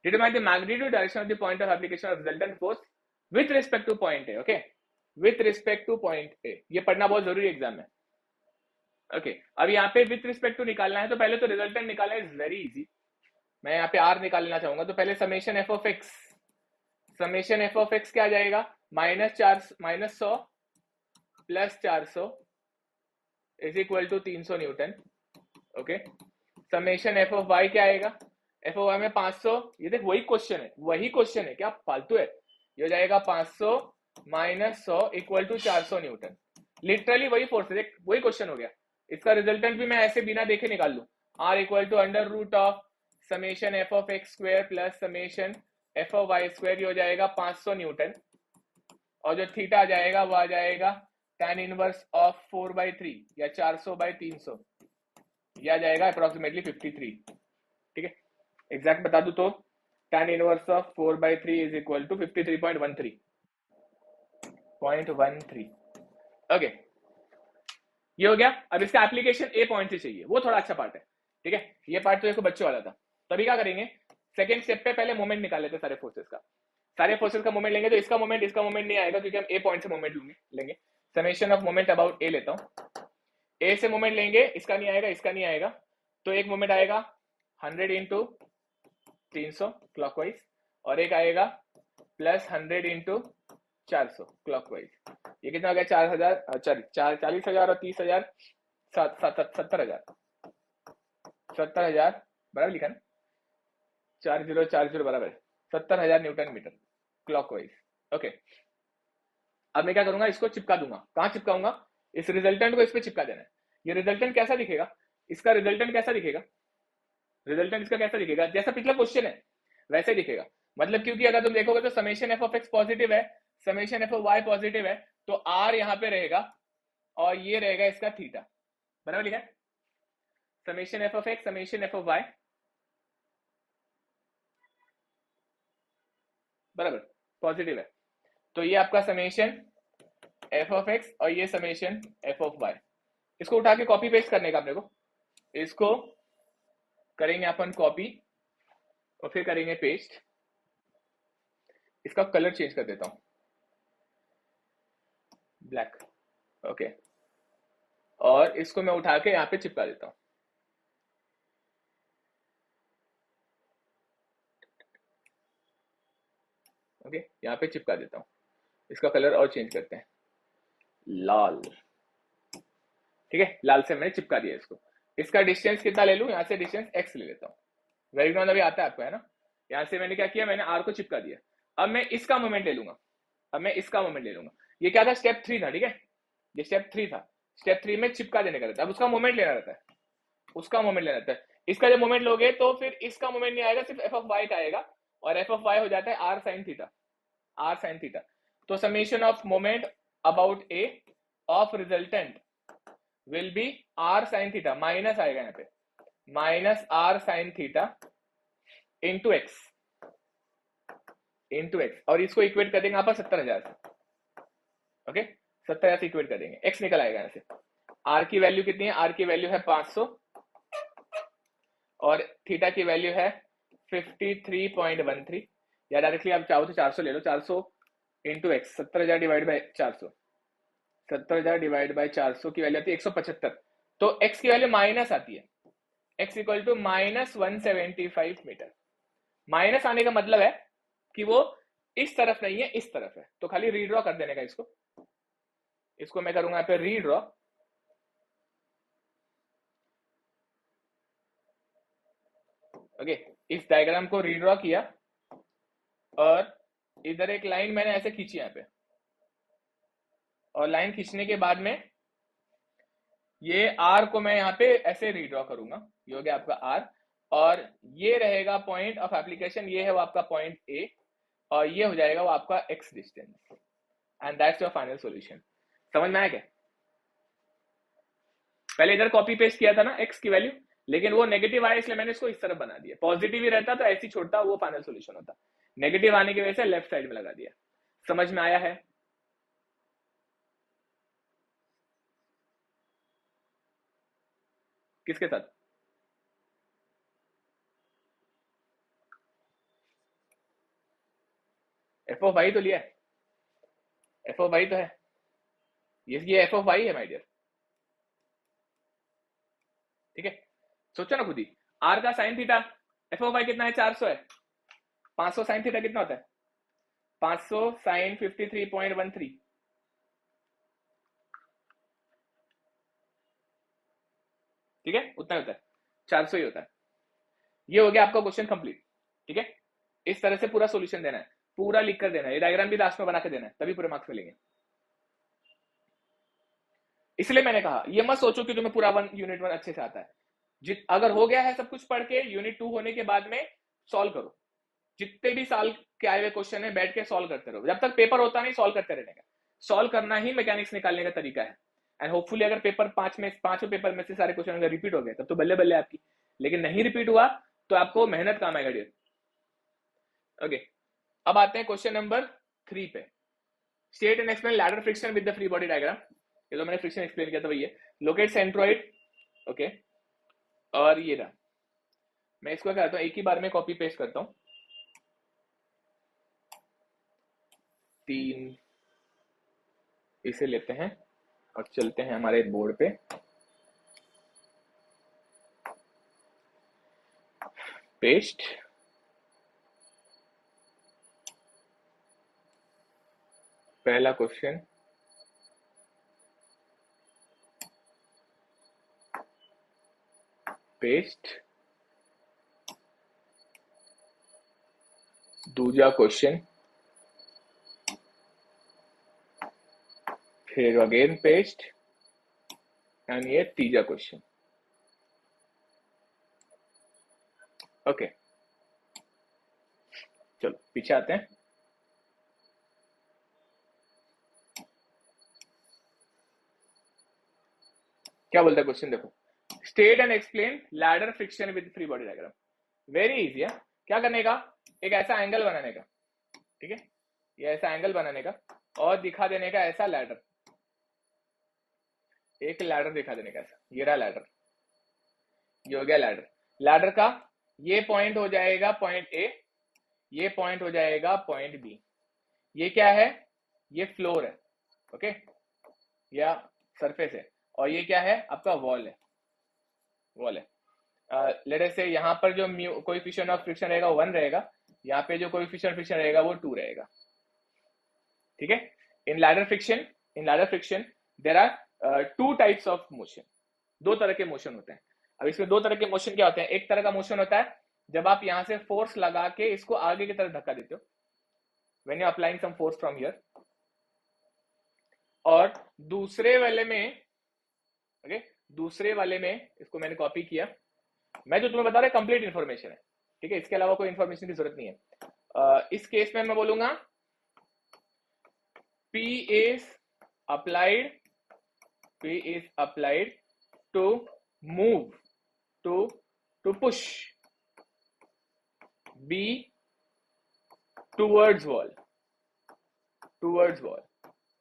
determine the magnitude direction of the point of application of resultant force with respect to point A, okay, with respect to point A, ये पढ़ना बहुत जरूरी एग्जाम में, ओके। अब यहाँ पे विथ रिस्पेक्ट टू निकालना है तो पहले तो रिजल्टेंट निकालना इज वेरी इजी, मैं यहाँ पे आर निकालना चाहूंगा, तो पहले summation F of x, summation F of x क्या आ जाएगा, -100 plus 400 is equal to 300 newton, okay. Summation F of y क्या आएगा, एफ ऑफ वाई में 500, ये देख वही क्वेश्चन है, वही क्वेश्चन है, क्या फालतू है, ये हो जाएगा 500 minus 100 equal to 400 newton, literally वही फोर्स है, वही क्वेश्चन हो गया। इसका रिजल्टेंट भी मैं ऐसे बिना देखे निकाल लूं, r equal to under root of summation F of x square plus summation F of y square, ये हो जाएगा 500 न्यूटन, और जो थीटा आ जाएगा वो आ जाएगा tan इनवर्स ऑफ 4/3 या 400/300, यह आ जाएगा अप्रोक्सीमेटली 53, ठीक है। एग्जैक्ट बता दूं तो tan inverse of 4/3 is equal to 53.13, okay, ये हो गया। अब इसका एप्लीकेशन ए पॉइंट से चाहिए, वो थोड़ा अच्छा पार्ट है, ठीक है, ये पार्ट तो देखो बच्चों वाला था। तभी क्या करेंगे, सेकंड स्टेप पे पहले मोमेंट निकाल लेते सारे फोर्सेस का, सारे फोर्सेस का मोमेंट लेंगे तो इसका मोमेंट नहीं आएगा, क्योंकि हम ए पॉइंट से मोमेंट लेंगे, समेशन ऑफ मोमेंट अबाउट ए लेता हूं, ए से मोमेंट लेंगे, इसका नहीं आएगा, इसका नहीं आएगा, तो एक मोमेंट आएगा 100 इंटू 300 क्लॉकवाइज, और एक आएगा प्लस 100 इंटू 400 क्लॉकवाइज, ये कितना हो गया 40,000 और 30,000 70,000 बराबर लिखा ना, 4040 बराबर 70,000 न्यूटन मीटर क्लॉकवाइज, ओके। अब मैं क्या करूंगा, इसको चिपका दूंगा, कहां चिपकाऊंगा, इस रिजल्टेंट को इस पे चिपका देना है। ये रिजल्टेंट कैसा दिखेगा, इसका रिजल्टेंट कैसा दिखेगा, रिजल्टेंट इसका कैसा दिखेगा, जैसा पिछला क्वेश्चन है वैसे दिखेगा, मतलब क्योंकि अगर तुम देखोगे तो summation F of x positive है, summation F of y positive है, तो आर यहाँ पे रहेगा और ये रहेगा इसका थीटा, बराबर लिखा है, summation F of x summation F of y, बराबर पॉजिटिव है, तो ये आपका समेशन एफ ऑफ एक्स और ये समेशन एफ ऑफ वाई, इसको उठा के कॉपी पेस्ट करने का अपने को, इसको करेंगे अपन कॉपी और फिर करेंगे पेस्ट, इसका कलर चेंज कर देता हूं ब्लैक, ओके, और इसको मैं उठा के यहाँ पे चिपका देता हूं, ओके, यहाँ पे चिपका देता हूं, इसका कलर और चेंज करते हैं, लाल। ठीक है, लाल से मैंने चिपका दिया इसको। इसका डिस्टेंस कितना ले लूं, यहां से डिस्टेंस x ले लेता हूँ। वेरी ग्राउंड अभी आता है आपको, है ना। यहां से मैंने क्या किया, मैंने r को चिपका दिया। अब मैं इसका मोमेंट ले लूंगा, अब मैं इसका मोमेंट ले लूंगा। ये क्या था, स्टेप 3 था, ठीक है, ये स्टेप 3 था। स्टेप 3 में चिपका देने का रहता है। अब उसका मोमेंट लेना रहता है, उसका मोमेंट लेना रहता है। इसका जब मोमेंट लोगे तो फिर इसका मोमेंट नहीं आएगा, सिर्फ एफ ऑफ वाई का आएगा, और एफ ऑफ वाई हो जाता है R sine theta, R sine theta. तो summation of moment about A of resultant will be R sine theta, minus आएगा यहाँ पे, minus R sine theta into x, into x, और इसको इक्वेट कर देंगे यहाँ पर 70,000 से। ओके, 70,000 से इक्वेट कर देंगे, एक्स निकल आएगा यहाँ से। आर की वैल्यू कितनी है, आर की वैल्यू है 500 और थीटा की वैल्यू है 53.13, या डायरेक्टली आप चाहो तो 400 ले लो, 400 into x, 70,000 divide by 400, 70,000 divide by 400 की वैल्यू आती है 175। तो एक्स की वैल्यू माइनस आती है, x equal to minus 175 metre. माइनस आने का मतलब है कि वो इस तरफ नहीं है, इस तरफ है, तो खाली रीड्रॉ कर देने का इसको। इसको मैं करूंगा यहाँ पे रीड्रॉ। ओके, इस डायग्राम को रीड्रॉ किया और इधर एक लाइन मैंने ऐसे खींची यहाँ पे, और लाइन खींचने के बाद में ये आर को मैं यहाँ पे ऐसे रीड्रॉ करूंगा, ये हो गया आपका आर, और ये रहेगा पॉइंट ऑफ एप्लीकेशन, ये है वो आपका पॉइंट ए, और ये हो जाएगा वो आपका x distance, and that's your final solution. समझ में आया क्या? पहले इधर कॉपी पेस्ट किया था ना एक्स की वैल्यू, लेकिन वो नेगेटिव आया इसलिए मैंने इसको इस तरफ बना दिया। पॉजिटिव ही रहता तो ऐसे ही छोड़ता, वो फाइनल सॉल्यूशन होता। नेगेटिव आने की वजह से लेफ्ट साइड में लगा दिया। समझ में आया है? किसके साथ? एफ ऑफ वाई तो लिया है, एफ ऑफ वाई तो है, ये एफ ऑफ वाई है माय डियर। ठीक है, सोचो ना खुद ही, आर का sine theta, f of y कितना है, 400 है, 500 साइन थीटा कितना होता है, 500 साइन 53.13, ठीक है, उतना होता है, 400 ही होता है। ये हो गया आपका क्वेश्चन कंप्लीट। ठीक है, इस तरह से पूरा सॉल्यूशन देना है, पूरा लिख कर देना है, ये डायग्राम भी लास्ट में बना के देना है, तभी पूरे मार्क्स मिलेंगे। इसलिए मैंने कहा ये मत सोचो कि तुम्हें पूरा यूनिट 1 अच्छे से आता है। अगर हो गया है सब कुछ पढ़ के, यूनिट 2 होने के बाद में सॉल्व करो। जितने भी साल के आए हुए क्वेश्चन है बैठ के सॉल्व करते रहो, जब तक पेपर होता नहीं सॉल्व करते रहने का। सॉल्व करना ही मैकेनिक्स निकालने का तरीका है। एंड होपफुली अगर पेपर 5 पेपर में से सारे क्वेश्चन अगर रिपीट हो गए तब तो बल्ले बल्ले आपकी, लेकिन नहीं रिपीट हुआ तो आपको मेहनत काम आएगा डियर। ओके, अब आते हैं क्वेश्चन नंबर 3 पे। State and explain ladder friction with the free body diagram. ये तो मैंने फ्रिक्शन एक्सप्लेन किया था वही है। लोकेट सेंट्रोइड, ओके, और ये रहा। मैं इसको क्या करता हूँ, एक ही बार में कॉपी पेस्ट करता हूँ। 3 इसे लेते हैं और चलते हैं हमारे बोर्ड पे। पेस्ट, पहला क्वेश्चन, पेस्ट, दूसरा क्वेश्चन, फिर अगेन पेस्ट, एंड ये तीसरा क्वेश्चन। ओके, चलो पीछे आते हैं। क्या बोलता है क्वेश्चन, देखो। State and explain ladder friction with free body diagram. Very easy है। क्या करने का, एक ऐसा एंगल बनाने का, ठीक है, ये ऐसा एंगल बनाने का, और दिखा देने का ऐसा लैडर, एक लैडर दिखा देने का ऐसा, ये रहा लैडर, ये हो गया लैडर। लैडर का ये पॉइंट हो जाएगा पॉइंट ए, ये पॉइंट हो जाएगा पॉइंट बी। ये क्या है, ये फ्लोर है, ओके, या सरफेस है, और ये क्या है आपका वॉल है, वॉल है। लेट अस से यहाँ पर जो कोएफिशिएंट ऑफ फ्रिक्शन रहेगा 1 रहेगा, यहाँ पे जो कोएफिशिएंट फ्रिक्शन रहेगा वो 2 रहेगा। ठीक है, in ladder friction there are two types of motion, दो तरह के मोशन होते हैं। अब इसमें दो तरह के मोशन क्या होते हैं, एक तरह का मोशन होता है जब आप यहां से फोर्स लगा के इसको आगे की तरफ धक्का देते हो, when you applying some force from here, और दूसरे वाले में, ओके, दूसरे वाले में इसको मैंने कॉपी किया, मैं जो तुम्हें बता रहा है कंप्लीट इंफॉर्मेशन है, ठीक है, इसके अलावा कोई इंफॉर्मेशन की जरूरत नहीं है। इस केस में मैं बोलूंगा P is applied to move, to push B towards wall,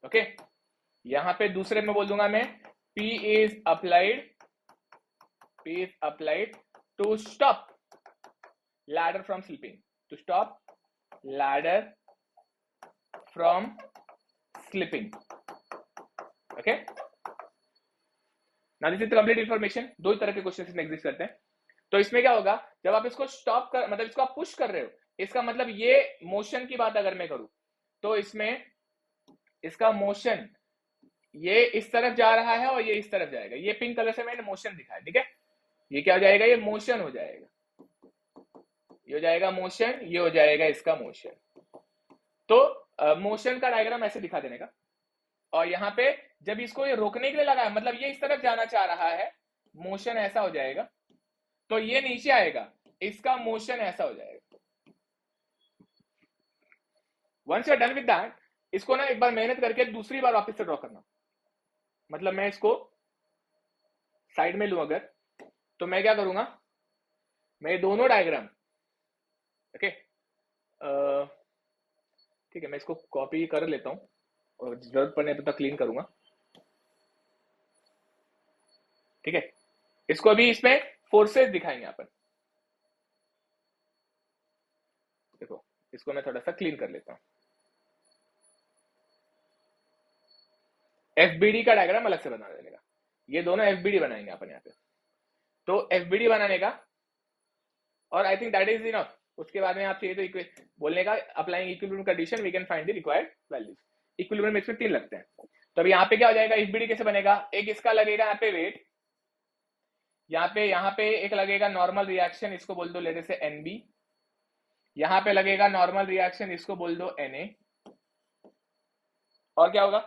okay. यहां पे दूसरे में बोल दूंगा मैं P is applied to stop ladder from slipping, okay. Now this is complete information. दो ही तरह के क्वेश्चन इसमें एग्जिस्ट करते हैं। तो इसमें क्या होगा, जब आप इसको स्टॉप कर, मतलब इसको आप पुश कर रहे हो, इसका मतलब ये मोशन की बात अगर मैं करूं तो इसमें इसका मोशन ये इस तरफ जा रहा है और ये इस तरफ जाएगा। ये पिंक कलर से मैंने मोशन दिखाया, ठीक है। ये क्या हो जाएगा, ये मोशन हो जाएगा, ये हो जाएगा मोशन, ये हो जाएगा इसका मोशन। तो मोशन का डायग्राम ऐसे दिखा देने का। और यहाँ पे जब इसको ये रोकने के लिए लगा है, मतलब ये इस तरफ जाना चाह रहा है, मोशन ऐसा हो जाएगा, तो ये नीचे आएगा, इसका मोशन ऐसा हो जाएगा। Once you are done with that, इसको ना एक बार मेहनत करके दूसरी बार वापस से ड्रॉ करना। मतलब मैं इसको साइड में लूं अगर, तो मैं क्या करूंगा, मैं दोनों डायग्राम, ओके, ठीक है, मैं इसको कॉपी कर लेता हूं और जरूरत पड़ने पर तो क्लीन करूंगा, ठीक है। इसको अभी इसमें फोर्सेस दिखाएंगे अपन। देखो इसको मैं थोड़ा सा क्लीन कर लेता हूं। एफबीडी का डायग्राम अलग से बना देने का, ये दोनों एफबीडी बनाएंगे अपन यहाँ पे। तो एफबीडी बनाने का, और I think that is enough. उसके बाद में आप चाहिए तो बोलने का, applying equilibrium condition we can find the required values. Equilibrium में इसमें 3 लगते हैं। तो अभी यहाँ पे क्या हो जाएगा, एफबीडी कैसे बनेगा, एक इसका लगेगा यहाँ पे वेट, यहाँ पे एक लगेगा नॉर्मल रिएक्शन, इसको बोल दो लेटे से एनबी। यहाँ पे लगेगा नॉर्मल रिएक्शन, इसको बोल दो एनए। और क्या होगा,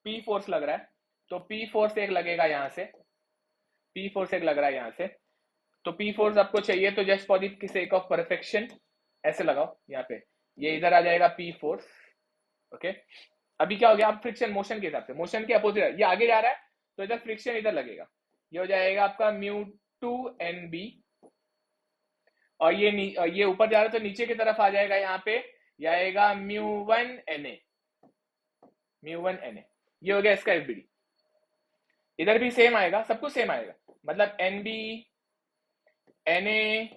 पी फोर्स लग रहा है, तो पी फोर्स एक लगेगा यहाँ से, पी फोर्स एक लग रहा है यहाँ से। तो पी फोर्स आपको चाहिए तो just for the sake of perfection ऐसे लगाओ यहाँ पे, ये इधर आ जाएगा पी फोर्स, ओके। अभी क्या हो गया, आप फ्रिक्शन मोशन के हिसाब से, मोशन के अपोजिट है, ये आगे जा रहा है तो इधर फ्रिक्शन इधर लगेगा, ये हो जाएगा आपका म्यू 2 एनबी। और ये ऊपर जा रहा है तो नीचे की तरफ आ जाएगा, यहाँ पे ये आएगा म्यू 1 एनए, ये हो गया इसका एफबीडी। इधर भी सेम आएगा, सब कुछ सेम आएगा, मतलब एनबी, एनए,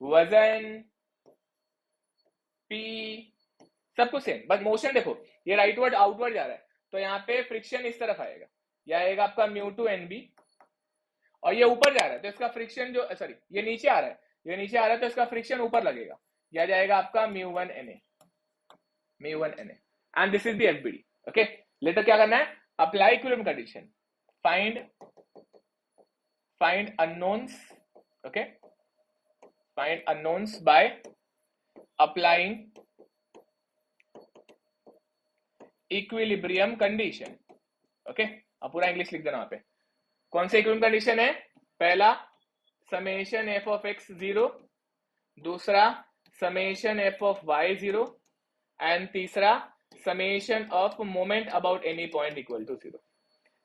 वजन, पी, सब कुछ सेम, बस मोशन देखो ये राइटवर्ड आउटवर्ड जा रहा है, तो यहाँ पे फ्रिक्शन इस तरफ आएगा, ये आएगा आपका म्यू 2 एनबी। और ये ऊपर जा रहा है तो इसका फ्रिक्शन जो, सॉरी ये नीचे आ रहा है, ये नीचे आ रहा है तो इसका फ्रिक्शन ऊपर लगेगा, यह जाएगा आपका mu 1 NA, and this is the FBD, okay. Later क्या करना है, apply equilibrium condition, find unknowns, okay, find unknowns by applying equilibrium condition, okay. अब पूरा इंग्लिश लिख देना वहां पे। कौन सा इक्विलिब्रियम कंडीशन है, पहला समेशन एफ ऑफ एक्स 0, दूसरा summation F of y 0, and तीसरा summation of moment about any point equal to 0।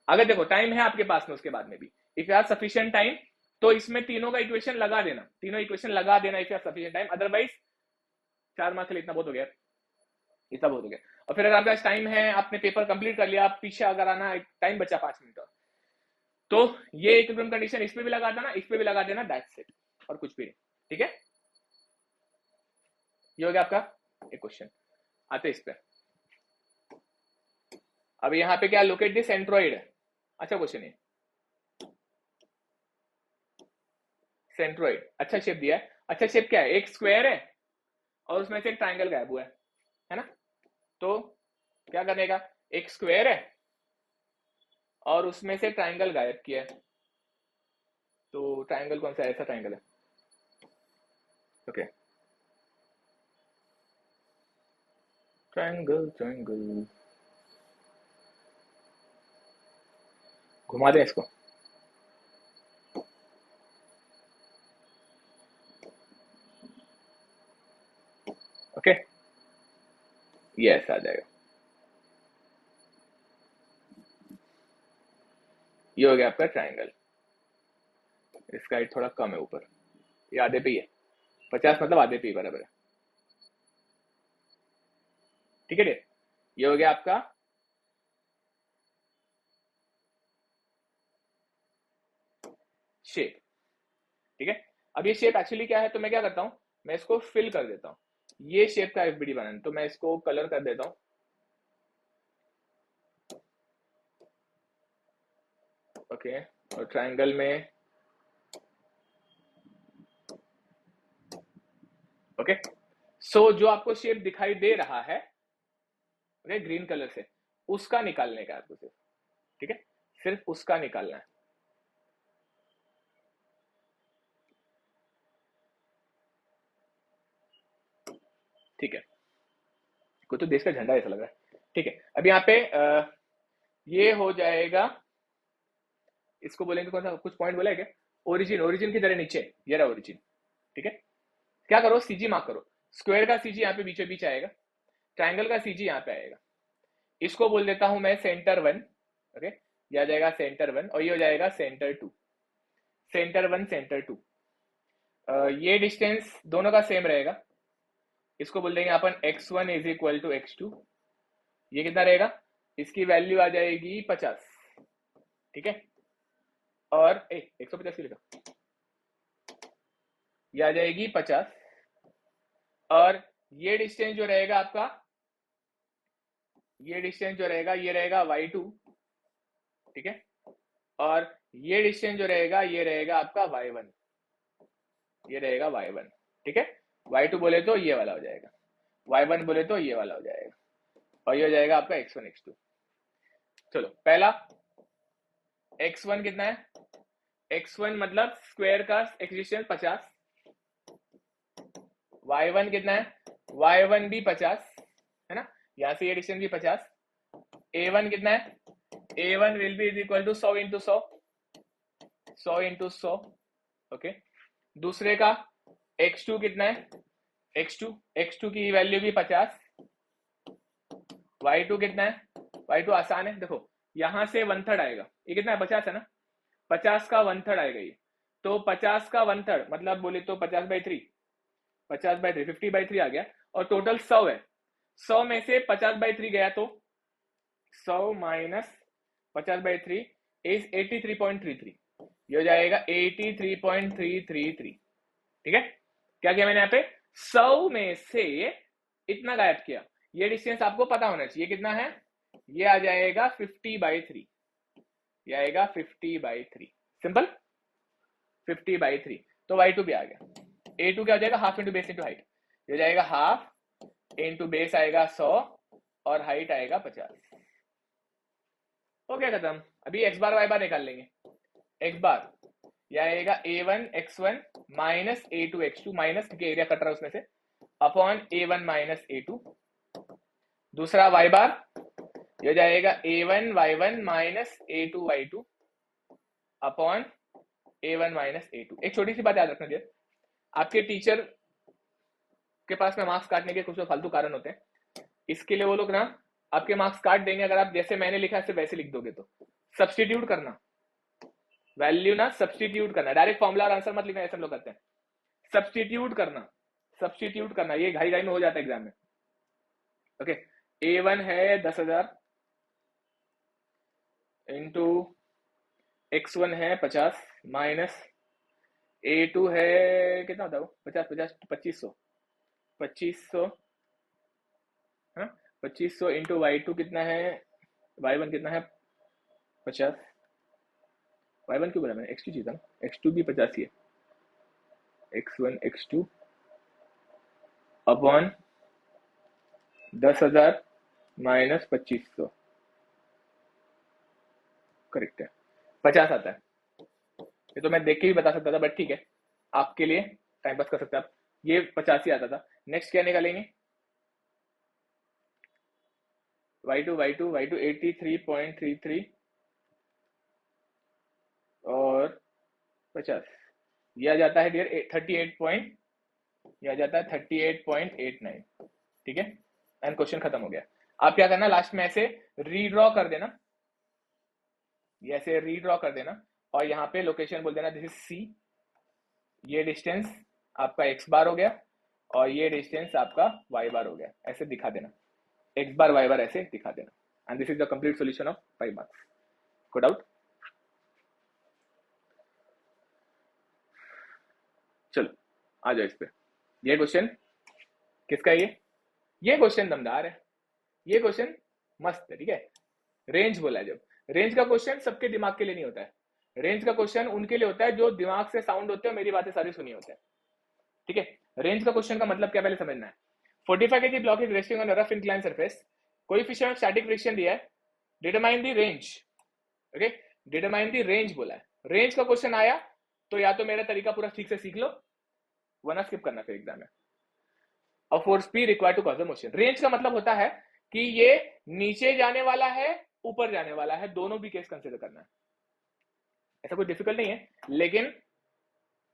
अगर देखो टाइम है आपके पास में, उसके बाद में भी if you have sufficient time, तो इसमें तीनों का इक्वेशन लगा देना, तीनों इक्वेशन लगा देना if you have sufficient time, otherwise 4 marks के लिए इतना बहुत हो गया, इतना बहुत हो गया। और फिर अगर आपके पास टाइम है, आपने पेपर कंप्लीट कर लिया, आप पीछे अगर आना, टाइम बचा 5 मिनट और, तो ये इक्विलिब्रियम कंडीशन इस पे भी लगा देना, इस पे भी लगा देना, दैट्स इट, और कुछ भी नहीं, ठीक है। ये हो गया आपका एक क्वेश्चन। आते इस पे, अब यहाँ पे क्या, लोकेट दिस सेंट्रोइड, अच्छा क्वेश्चन है, सेंट्रोइड अच्छा शेप दिया है। अच्छा शेप क्या है, एक स्क्वायर है और उसमें से एक ट्राइंगल गायब हुआ है ना। तो क्या करने का, एक स्क्वायर है और उसमें से ट्राइंगल गायब किया है। तो ट्राइंगल कौन सा है, ऐसा ट्राइंगल है। ओके, ट्राइंगल ट्राइंगल, घुमा दें इसको। ओके, यस आ जाएगा। ये हो गया आपका ट्राइंगल। इसका हाइट थोड़ा कम है ऊपर, ये आधे पे ही है, 50 मतलब आधे पे ही बराबर है। ठीक है, ये हो गया आपका शेप। ठीक है, अब ये शेप एक्चुअली क्या है, तो मैं क्या करता हूं, मैं इसको फिल कर देता हूं। ये शेप का एफबीडी बनाना, तो मैं इसको कलर कर देता हूं। ओके, और ट्राइंगल में ओके, सो जो आपको शेप दिखाई दे रहा है ओके ग्रीन कलर से, उसका निकालने का आपको सिर्फ। ठीक है, सिर्फ उसका निकालना है। ठीक है, कोई तो देश का झंडा ऐसा लग रहा है। ठीक है, अब यहाँ पे ये हो जाएगा, इसको बोलेंगे कौन सा, कुछ पॉइंट बोला है क्या, ओरिजिन, ओरिजिन की तरह नीचे ये रहा ओरिजिन। ठीक है, क्या करो, सीजी मार्क करो। स्क्वायर का सीजी यहाँ पे बीचों बीच आएगा, ट्राइंगल का सीजी यहाँ पे आएगा। इसको बोल देता हूं मैं सेंटर 1। ओके, ये आ जाएगा सेंटर 1 और ये हो जाएगा सेंटर 2। सेंटर 1 सेंटर 2, ये डिस्टेंस दोनों का सेम रहेगा। इसको बोल देंगे अपन x1 is equal to x2। ये कितना रहेगा, इसकी वैल्यू आ जाएगी 50। ठीक है, और 150 की लिखा, ये आ जाएगी 50। और ये डिस्टेंस जो रहेगा आपका, ये डिस्टेंस जो रहेगा ये रहेगा y2। ठीक है, और ये डिस्टेंस जो रहेगा ये रहेगा आपका y1, ये रहेगा y1। ठीक है, y2 बोले तो ये वाला हो जाएगा, y1 बोले तो ये वाला हो जाएगा, और ये हो जाएगा आपका x1 x2। चलो, पहला x1 कितना है, x1 मतलब स्क्वायर का x डिस्टेंस 50। y1 कितना है, y1 भी 50 है ना, यहां से ये डिस्टेंस भी 50। a1 कितना है, a1 will be is equal to 100 into 100, 100 into 100। Okay, दूसरे का x2 कितना है, x2 की वैल्यू भी 50। y2 कितना है, y2 आसान है, देखो यहां से 1/3 आएगा, ये कितना है 50 है ना, 50 का 1/3 आएगा ये, तो 50 का 1/3 मतलब बोले तो 50/3, 50/3 50/3 आ गया, और टोटल 100 है। 100 में से 50/3 गया तो 100 माइनस 50/3 इज 83.33, ये हो जाएगा 83.333। ठीक है, क्या किया मैंने यहाँ पे, 100 में से इतना गायब किया। ये डिस्टेंस आपको पता होना चाहिए कितना है, ये आ जाएगा 50/3, ये आएगा 50/3, सिंपल 50/3। तो y2 भी आ गया, a2 क्या हो जाएगा, half into base into height, ये हो जाएगा हाफ इंटू बेस आएगा 100 और हाइट आएगा 50। हो गया खत्म। अभी x बार y बार निकाल लेंगे। x बार यह आएगा a1 x1 minus a2 x2, minus क्योंकि एरिया कट रहा है उसमें से, अपॉन a1 माइनस a2। दूसरा y बार ये हो जाएगा a1 y1 minus a2 y2 upon a1 minus a2। एक छोटी सी बात याद रखना, आपके टीचर के पास में मार्क्स काटने के कुछ फालतू कारण होते हैं, इसके लिए वो लोग ना आपके मार्क्स काट देंगे अगर आप जैसे मैंने लिखा है वैसे लिख दोगे तो। सब्सटीट्यूट करना, वैल्यू ना सब्सटीट्यूट करना, डायरेक्ट फॉर्मूला और आंसर मत लिखना ऐसे हम लोग करते हैं, सब्सटीट्यूट करना, सब्सटीट्यूट करना, ये घाई घाई में हो जाता है एग्जाम में। ओके, a1 है 10,000 इंटू x1 है 50 माइनस a2 है कितना होता है वो, 50 2500, 2500 हाँ, 2500 इंटू y2 कितना है, y1 कितना है 50, y1 क्यों बोला मैंने, x2 चीज था ना, x2 भी 50 ही है, x1 x2 upon 10,000 minus 2500, correct है। 50 आता है। ये तो मैं देख के भी बता सकता था, बट ठीक है, आपके लिए टाइम पास कर सकते हैं आप। ये 85 आता था। नेक्स्ट क्या निकालेंगे? y2 83.33 और 50, ये आ जाता है डियर 38 पॉइंट, ये आ जाता है 38.89। ठीक है, एंड क्वेश्चन खत्म हो गया। आप क्या करना, लास्ट में ऐसे रीड्रॉ कर देना, ये ऐसे रीड्रॉ कर देना, और यहाँ पे लोकेशन बोल देना दिस इज सी, ये डिस्टेंस आपका x बार हो गया, और ये डिस्टेंस आपका y बार हो गया, ऐसे दिखा देना, x बार y बार ऐसे दिखा देना, and this is the complete solution of 5 marks. को डाउट? चलो आ जाओ इस पे। ये क्वेश्चन किसका है? ये क्वेश्चन दमदार है, ये क्वेश्चन मस्त है। ठीक है, रेंज बोला है। जब रेंज का क्वेश्चन सबके दिमाग के लिए नहीं होता है, रेंज का क्वेश्चन उनके लिए होता है जो दिमाग से साउंड होते हैं, मेरी बातें सारी सुनी होते हैं। ठीक है, रेंज का क्वेश्चन का मतलब क्या पहले समझना है। 45 kg block is resting on a rough incline surface, coefficient of static friction दिया है, determine the range. Okay, determine the range बोला है। रेंज का क्वेश्चन आया तो या तो मेरा तरीका पूरा ठीक से सीख लो, वरना स्किप करना फिर एग्जाम में। और force p required to cause the motion. Range का मतलब होता है कि ये नीचे जाने वाला है, ऊपर जाने वाला है, दोनों भी केस कंसिडर करना है। ऐसा कोई डिफिकल्ट नहीं है, लेकिन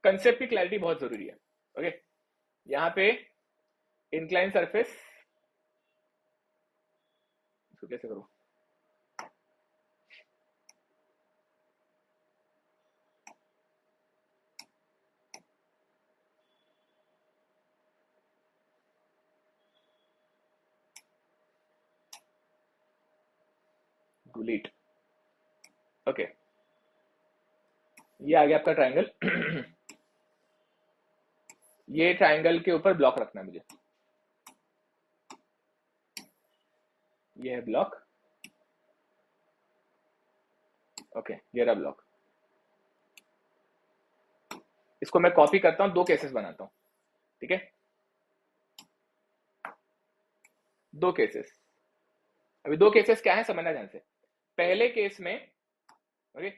कंसेप्ट की क्लैरिटी बहुत जरूरी है। ओके, यहां पे इंक्लाइन सरफेस, इसको कैसे करूं? डिलीट। ओके, ये आ गया आपका ट्रायंगल। ये ट्रायंगल के ऊपर ब्लॉक रखना है मुझे, ये है ब्लॉक। ओके, ये रहा ब्लॉक। इसको मैं कॉपी करता हूं, दो केसेस बनाता हूं। ठीक है, दो केसेस। अभी दो केसेस क्या है समझना ध्यान से। पहले केस में, ओके,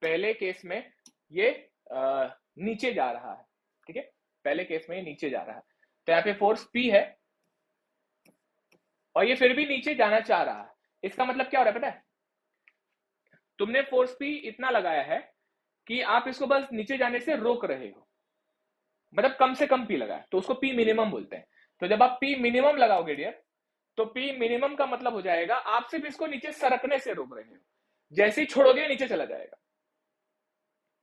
पहले केस में ये नीचे जा रहा है। ठीक है, पहले केस में ये नीचे जा रहा है, तो यहाँ पे फोर्स P है, और ये फिर भी नीचे जाना चाह रहा है। इसका मतलब क्या हो रहा है पता है? तुमने फोर्स P इतना लगाया है कि आप इसको बस नीचे जाने से रोक रहे हो, मतलब कम से कम P लगाया, तो उसको P मिनिमम बोलते हैं। तो जब आप P मिनिमम लगाओगे डियर, तो P मिनिमम का मतलब हो जाएगा आप सिर्फ इसको नीचे सरकने से रोक रहे हो, जैसे ही छोड़ोगे नीचे चला जाएगा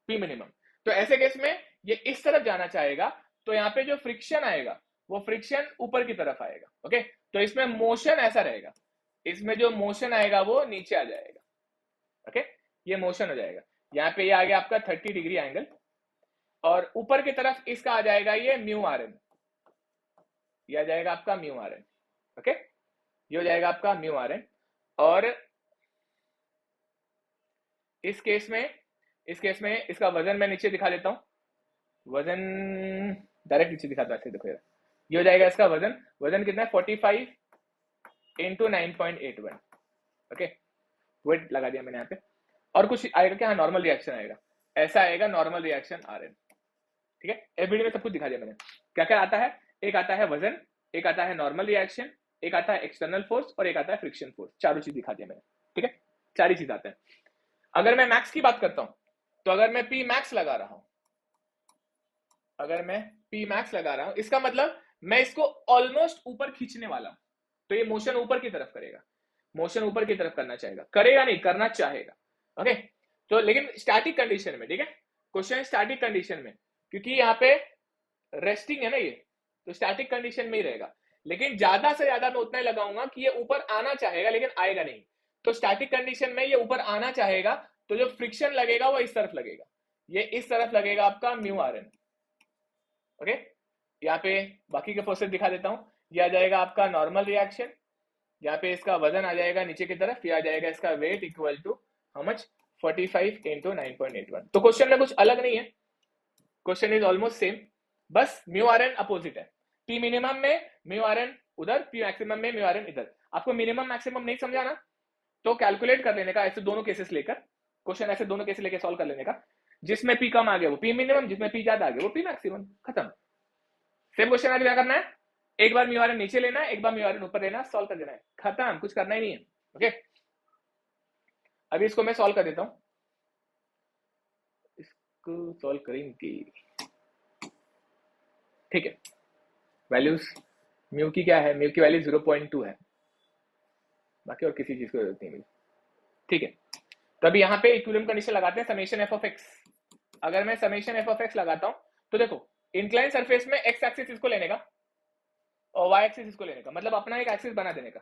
P मिनिमम। तो ऐसे केस में ये इस तरफ जाना चाहेगा, तो यहाँ पे जो फ्रिक्शन आएगा वो फ्रिक्शन ऊपर की तरफ आएगा। ओके, तो इसमें मोशन ऐसा रहेगा, इसमें जो मोशन आएगा वो नीचे आ जाएगा। ओके, ये मोशन हो जाएगा। यहाँ पे ये आ गया आपका 30 डिग्री एंगल, और ऊपर की तरफ इसका आ जाएगा ये म्यू आर एन, ये आ जाएगा आपका म्यू आर एन। ओके, ये हो जाएगा आपका म्यू आर एन। और इस केस में, इस केस में इसका वजन मैं नीचे दिखा देता हूं, वजन डायरेक्ट नीचे दिखाता हूं, देखो यार, ये हो जाएगा इसका वजन। वजन कितना है? 45 इंटू 9.81। ओके, वेट लगा दिया मैंने यहाँ पे। और कुछ आएगा क्या? नॉर्मल रिएक्शन आएगा, ऐसा आएगा नॉर्मल रिएक्शन आर एन। ठीक है, एवरीडे में सब कुछ दिखा दिया मैंने। क्या क्या आता है? एक आता है वजन, एक आता है नॉर्मल रिएक्शन, एक आता है एक्सटर्नल फोर्स, और एक आता है फ्रिक्शन फोर्स। चारों चीज दिखा दिया मैंने। ठीक है, चार ही चीज आते हैं। अगर मैं मैक्स की बात करता हूं, तो अगर मैं पी मैक्स लगा रहा हूं, अगर मैं पी मैक्स लगा रहा हूं, इसका मतलब मैं इसको ऑलमोस्ट ऊपर खींचने वाला हूं, तो ये मोशन ऊपर की तरफ करेगा, मोशन ऊपर की तरफ करना चाहेगा, करेगा नहीं, करना चाहेगा। ओके, तो लेकिन स्टैटिक कंडीशन में, ठीक है, क्वेश्चन स्टैटिक कंडीशन में, क्योंकि यहाँ पे रेस्टिंग है ना ये, तो स्टैटिक कंडीशन में ही रहेगा। लेकिन ज्यादा से ज्यादा मैं उतना ही लगाऊंगा कि ये ऊपर आना चाहेगा लेकिन आएगा नहीं। तो स्टैटिक कंडीशन में ये ऊपर आना चाहेगा, तो जो फ्रिक्शन लगेगा वो इस तरफ लगेगा, ये इस तरफ लगेगा आपका म्यू आर एन। ओके, यहाँ पे बाकी के प्रोसेस दिखा देता हूं। ये आ जाएगा आपका नॉर्मल रिएक्शन, यहाँ पे इसका वजन आ जाएगा नीचे की तरफ, ये आ जाएगा इसका weight equal to how much? 45 into 9.81। तो क्वेश्चन में कुछ अलग नहीं है, क्वेश्चन इज ऑलमोस्ट सेम, बस म्यू आर एन अपोजिट है। पी मिनिमम में म्यू आर एन उधर, पी मैक्सिमम में म्यू आर एन इधर। आपको मिनिमम मैक्सिमम नहीं समझा ना, तो कैलकुलेट कर लेने का ऐसे दोनों केसेस लेकर, क्वेश्चन ऐसे दोनों केसेस लेकर सॉल्व कर लेने का। जिसमें पी कम आ गया वो पी मिनिमम, जिसमें पी ज्यादा आ गया वो पी मैक्सिमम, खत्म। सेम क्वेश्चन आज क्या करना है, एक बार म्यू आर एन नीचे लेना है, एक बार म्यू आर एन ऊपर लेना, सॉल्व कर देना है, खत्म, कुछ करना ही नहीं है। ओके, अभी इसको मैं सॉल्व कर देता हूं, इसको सॉल्व करेंगे, ठीक है। वैल्यूज म्यू की क्या है, म्यू की वैल्यू 0.2 है, बाकी और किसी चीज की जरूरत नहीं मुझे, ठीक है। तो अभी यहाँ पे इक्विलिब्रियम कंडीशन लगाते हैं, समेशन एफ ऑफ एक्स। अगर मैं समेशन एफ ऑफ एक्स लगाता हूं तो देखो, इंक्लाइन सरफेस में एक्स एक्सिस इसको लेने का और वाई एक्सिस इसको लेने का, मतलब अपना एक एक्सिस बना देने का,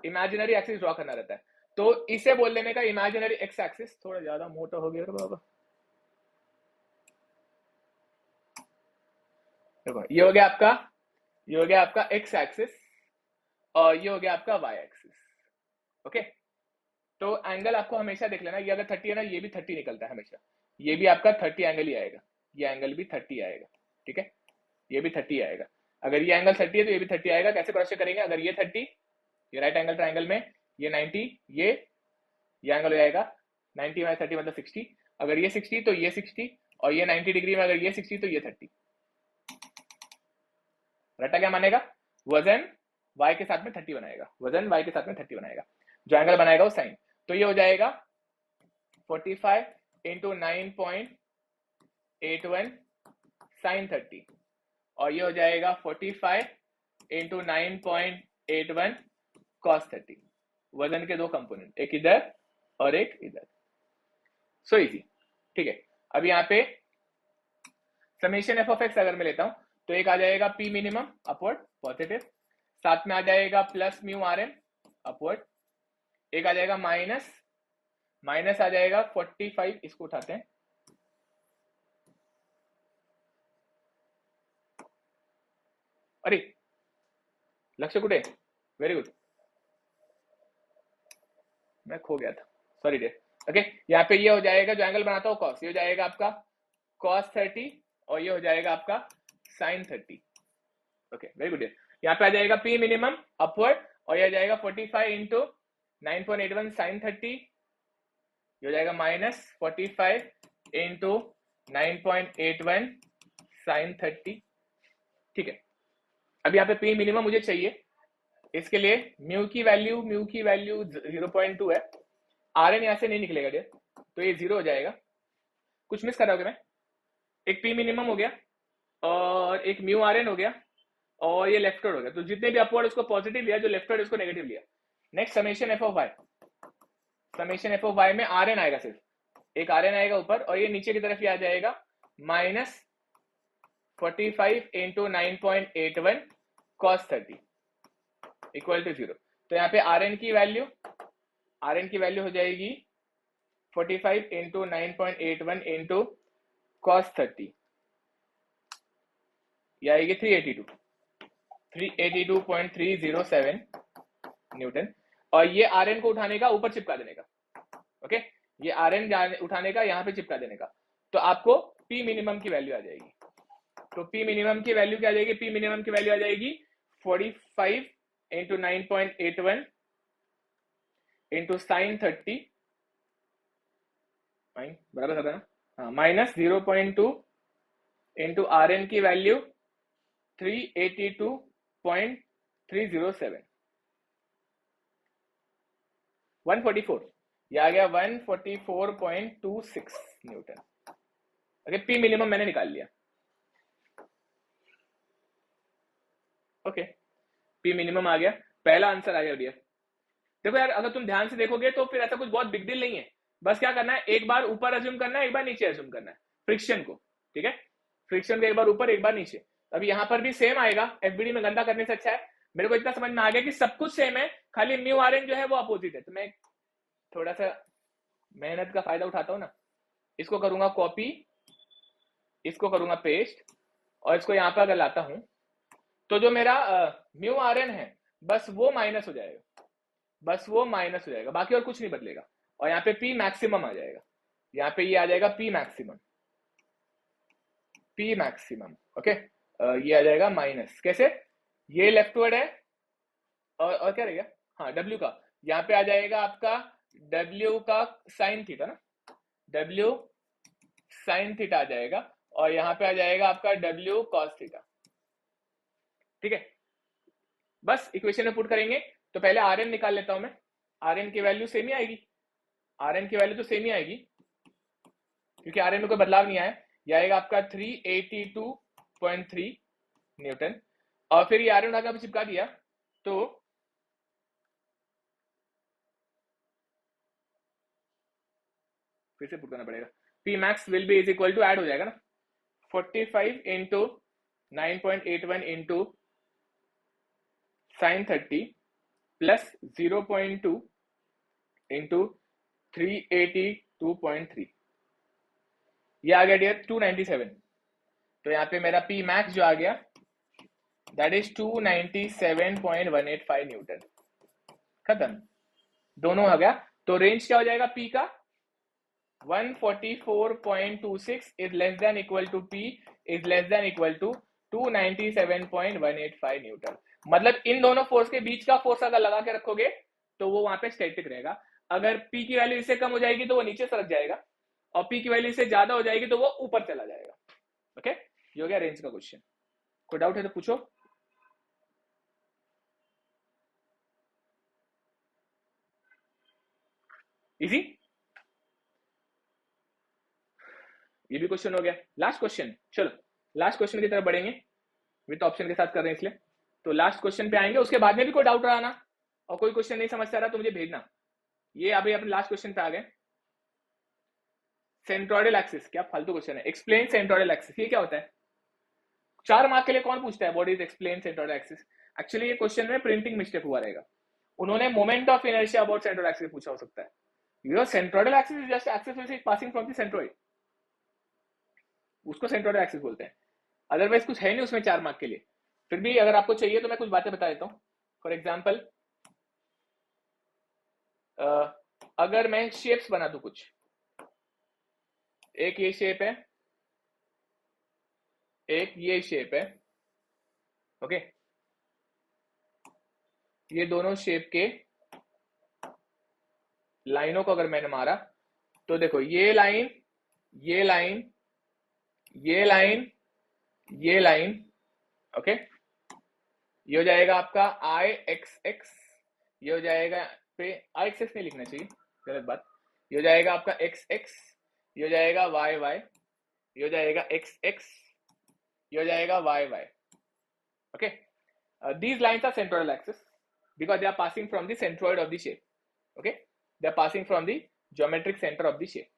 इमेजिनरी एक्सिस ड्रॉ करना रहता है। तो इसे बोल देने का इमेजिनरी एक्स एक्सिस, थोड़ा ज्यादा मोटा हो गया बाबा, देखो ये हो गया आपका, ये हो गया आपका एक्स एक्सिस और ये हो गया आपका वाई एक्सिस। ओके, तो एंगल आपको हमेशा देख लेना, ये अगर 30 है ना, ये भी 30 निकलता है हमेशा, ये भी आपका 30 एंगल ही आएगा, ये एंगल भी 30 आएगा, ठीक है, ये भी 30 आएगा। अगर ये एंगल 30 है तो ये भी 30 आएगा। कैसे क्रॉस चेक करेंगे, अगर ये 30, ये राइट एंगल ट्राइंगल में ये 90, ये एंगल हो जाएगा 90 माइनस 30 मतलब 60, अगर ये 60 तो ये 60, और ये 90 डिग्री में अगर ये 60 तो ये 30। रट्टा क्या मानेगा, वजन y के साथ में 30 बनाएगा, वजन y के साथ में 30 बनाएगा, जो एंगल बनाएगा वो साइन। तो ये हो जाएगा 45 इंटू 9.81 साइन 30, और ये हो जाएगा 45 इंटू 9.81 कॉस 30। वजन के दो कंपोनेंट, एक इधर और एक इधर, सो इजी, ठीक है। अब यहाँ पे समेशन एफ ऑफ एक्स अगर मैं लेता हूं तो एक आ जाएगा पी मिनिमम अपवर्ड पॉजिटिव, साथ में आ जाएगा plus mu r n upward, एक आ जाएगा माइनस आ जाएगा 45, इसको उठाते हैं, अरे लक्ष्य कुटे, वेरी गुड, मैं खो गया था, सॉरी डे। ओके, यहाँ पे ये हो जाएगा, जो एंगल बनाता हूँ कॉस, ये हो जाएगा आपका कॉस 30 और ये हो जाएगा आपका साइन 30। Okay, very good. यहाँ पे आ जाएगा पी मिनिमम अपवर्ड और ये आ जाएगा 45 इंटू 9.81 साइन 30, ये हो जाएगा माइनस 45 इंटू 9.81 साइन 30, ठीक है। अब यहाँ पे पी मिनिमम मुझे चाहिए, इसके लिए म्यू की वैल्यू 0.2 है, आर एन यहाँ से नहीं निकलेगा डेर, तो ये 0 हो जाएगा। कुछ मिस कर रहा हूँ मैं, एक पी मिनिमम हो गया और एक म्यू आर एन हो गया और ये लेफ्ट वर्ड हो गया, तो जितने भी अपवर्ड उसको पॉजिटिव लिया, जो लेफ्ट वर्ड उसको नेगेटिव लिया। Next summation F of y, summation F of y में आर एन आएगा, सिर्फ एक आर एन आएगा ऊपर, और ये नीचे की तरफ ये आ जाएगा minus 45 into 9.81 cos 30 equal to 0। तो यहाँ पे आर एन की वैल्यू हो जाएगी 45 इंटू 9.81 इंटू कॉस 30, ये आएगी 382.307 न्यूटन, और ये आर एन को उठाने का ऊपर चिपका देने का। ओके, ये आर एन उठाने का यहाँ पे चिपका देने का, तो आपको पी मिनिमम की वैल्यू आ जाएगी। तो पी मिनिमम की वैल्यू क्या आ जाएगी, पी मिनिमम की वैल्यू आ जाएगी 45 इंटू 9.81 इंटू साइन 30, बराबर था ना, हाँ, माइनस 0.2 इंटू आर एन की वैल्यू 382.307 144, ये आ गया 144.26 न्यूटन। ओके, पी मिनिमम मैंने निकाल लिया। ओके, पी मिनिमम आ गया, पहला आंसर आ गया डियर। देखो यार, अगर तुम ध्यान से देखोगे तो फिर ऐसा कुछ बहुत बिग डील नहीं है, बस क्या करना है, एक बार ऊपर अज्यूम करना है, एक बार नीचे अज्यूम करना है फ्रिक्शन को, ठीक है, फ्रिक्शन को एक बार ऊपर एक बार नीचे। अभी यहाँ पर भी सेम आएगा, एफबीडी में गंदा करने से अच्छा है, मेरे को इतना समझ में आ गया कि सब कुछ सेम है, खाली म्यू आर एन जो है वो अपोजिट है। तो मैं थोड़ा सा मेहनत का फायदा उठाता हूँ ना, इसको करूंगा कॉपी, इसको करूंगा पेस्ट, और इसको यहाँ पर अगर लाता हूं तो जो मेरा म्यू आर एन है बस वो माइनस हो जाएगा, बस वो माइनस हो जाएगा, बाकी और कुछ नहीं बदलेगा। और यहाँ पे पी मैक्सिमम आ जाएगा, यहाँ पे ये आ जाएगा पी मैक्सिमम, ओके, ये आ जाएगा माइनस, कैसे, ये लेफ्ट वर्ड है और क्या रहेगा, हाँ W का, यहाँ पे आ जाएगा आपका W का साइन थीटा ना, W साइन थीटा आ जाएगा, और यहाँ पे आ जाएगा आपका W कॉस थीटा। ठीक है, बस इक्वेशन में पुट करेंगे। तो पहले आर एन निकाल लेता हूं मैं, आर एन की वैल्यू सेम ही आएगी, आर एन की वैल्यू तो सेम ही आएगी क्योंकि आर एन में कोई बदलाव नहीं आया। यह आएगा आपका 382.3 न्यूटन, और फिर ये आर एन उठा चिपका दिया तो फिर से पुट करना पड़ेगा, P max will be is equal to, add हो जाएगा ना, 45 into 9.81 into sine 30 plus 0.2 into 382.3, ये आ गया डियर 297। तो यहाँ पे मेरा पी मैक्स जो आ गया दैट इज 297.185 न्यूटन, खत्म, दोनों आ गया। तो रेंज क्या हो जाएगा पी का, 144.26 is less than equal to P is less than equal to 297.185 newton. मतलब इन दोनों फोर्स के बीच का फोर्स अगर लगा के रखोगे तो वो वहां पे स्टैटिक रहेगा। अगर पी की वैल्यू इससे कम हो जाएगी तो वो नीचे सरक जाएगा, और पी की वैल्यू इससे ज्यादा हो जाएगी तो वो ऊपर चला जाएगा। ओके, ये हो गया रेंज का क्वेश्चन। कोई डाउट है तो पूछो। इजी, ये भी क्वेश्चन हो गया। लास्ट क्वेश्चन, चलो लास्ट क्वेश्चन की तरफ बढ़ेंगे, विद ऑप्शन के साथ कर रहे हैं इसलिए। तो लास्ट क्वेश्चन पे आएंगे, उसके बाद में भी कोई डाउट रहा ना और कोई क्वेश्चन नहीं समझ आ रहा तो मुझे भेजना। ये अभी अपने लास्ट क्वेश्चन पे आ गए, सेंट्रोइडल एक्सिस, क्या फालतू क्वेश्चन है, एक्सप्लेन सेंट्रोइडल एक्सिस, ये क्या होता है? 4 मार्क के लिए कौन पूछता है what is explain centroidal axis? Actually ये क्वेश्चन में प्रिंटिंग मिस्टेक हुआ रहेगा, उन्होंने moment of inertia about centroidal axis पूछा हो सकता है। Your centroidal axis is just axis which is passing from the centroid, उसको सेंट्रोइडल एक्सिस बोलते हैं। अदरवाइज कुछ है नहीं उसमें 4 मार्क के लिए। फिर भी अगर आपको चाहिए तो मैं कुछ बातें बता देता हूँ। फॉर एग्जाम्पल, अगर मैं शेप्स बना दूं कुछ, एक ये शेप है, एक ये शेप है, ओके, ये दोनों शेप के लाइनों को अगर मैंने मारा तो देखो ये लाइन, ये लाइन, ये लाइन, ये लाइन, ओके, ये हो जाएगा आपका आई एक्स एक्स, ये हो जाएगा पे आई एक्स एक्स नहीं लिखना चाहिए, गलत बात, ये हो जाएगा आपका एक्स एक्स, ये हो जाएगा वाई वाई, ये हो जाएगा एक्स एक्स, ये हो जाएगा Y Y, okay. These lines are centroidal axis because they are passing from the centroid of the shape, okay, they are passing from the geometric center of the shape.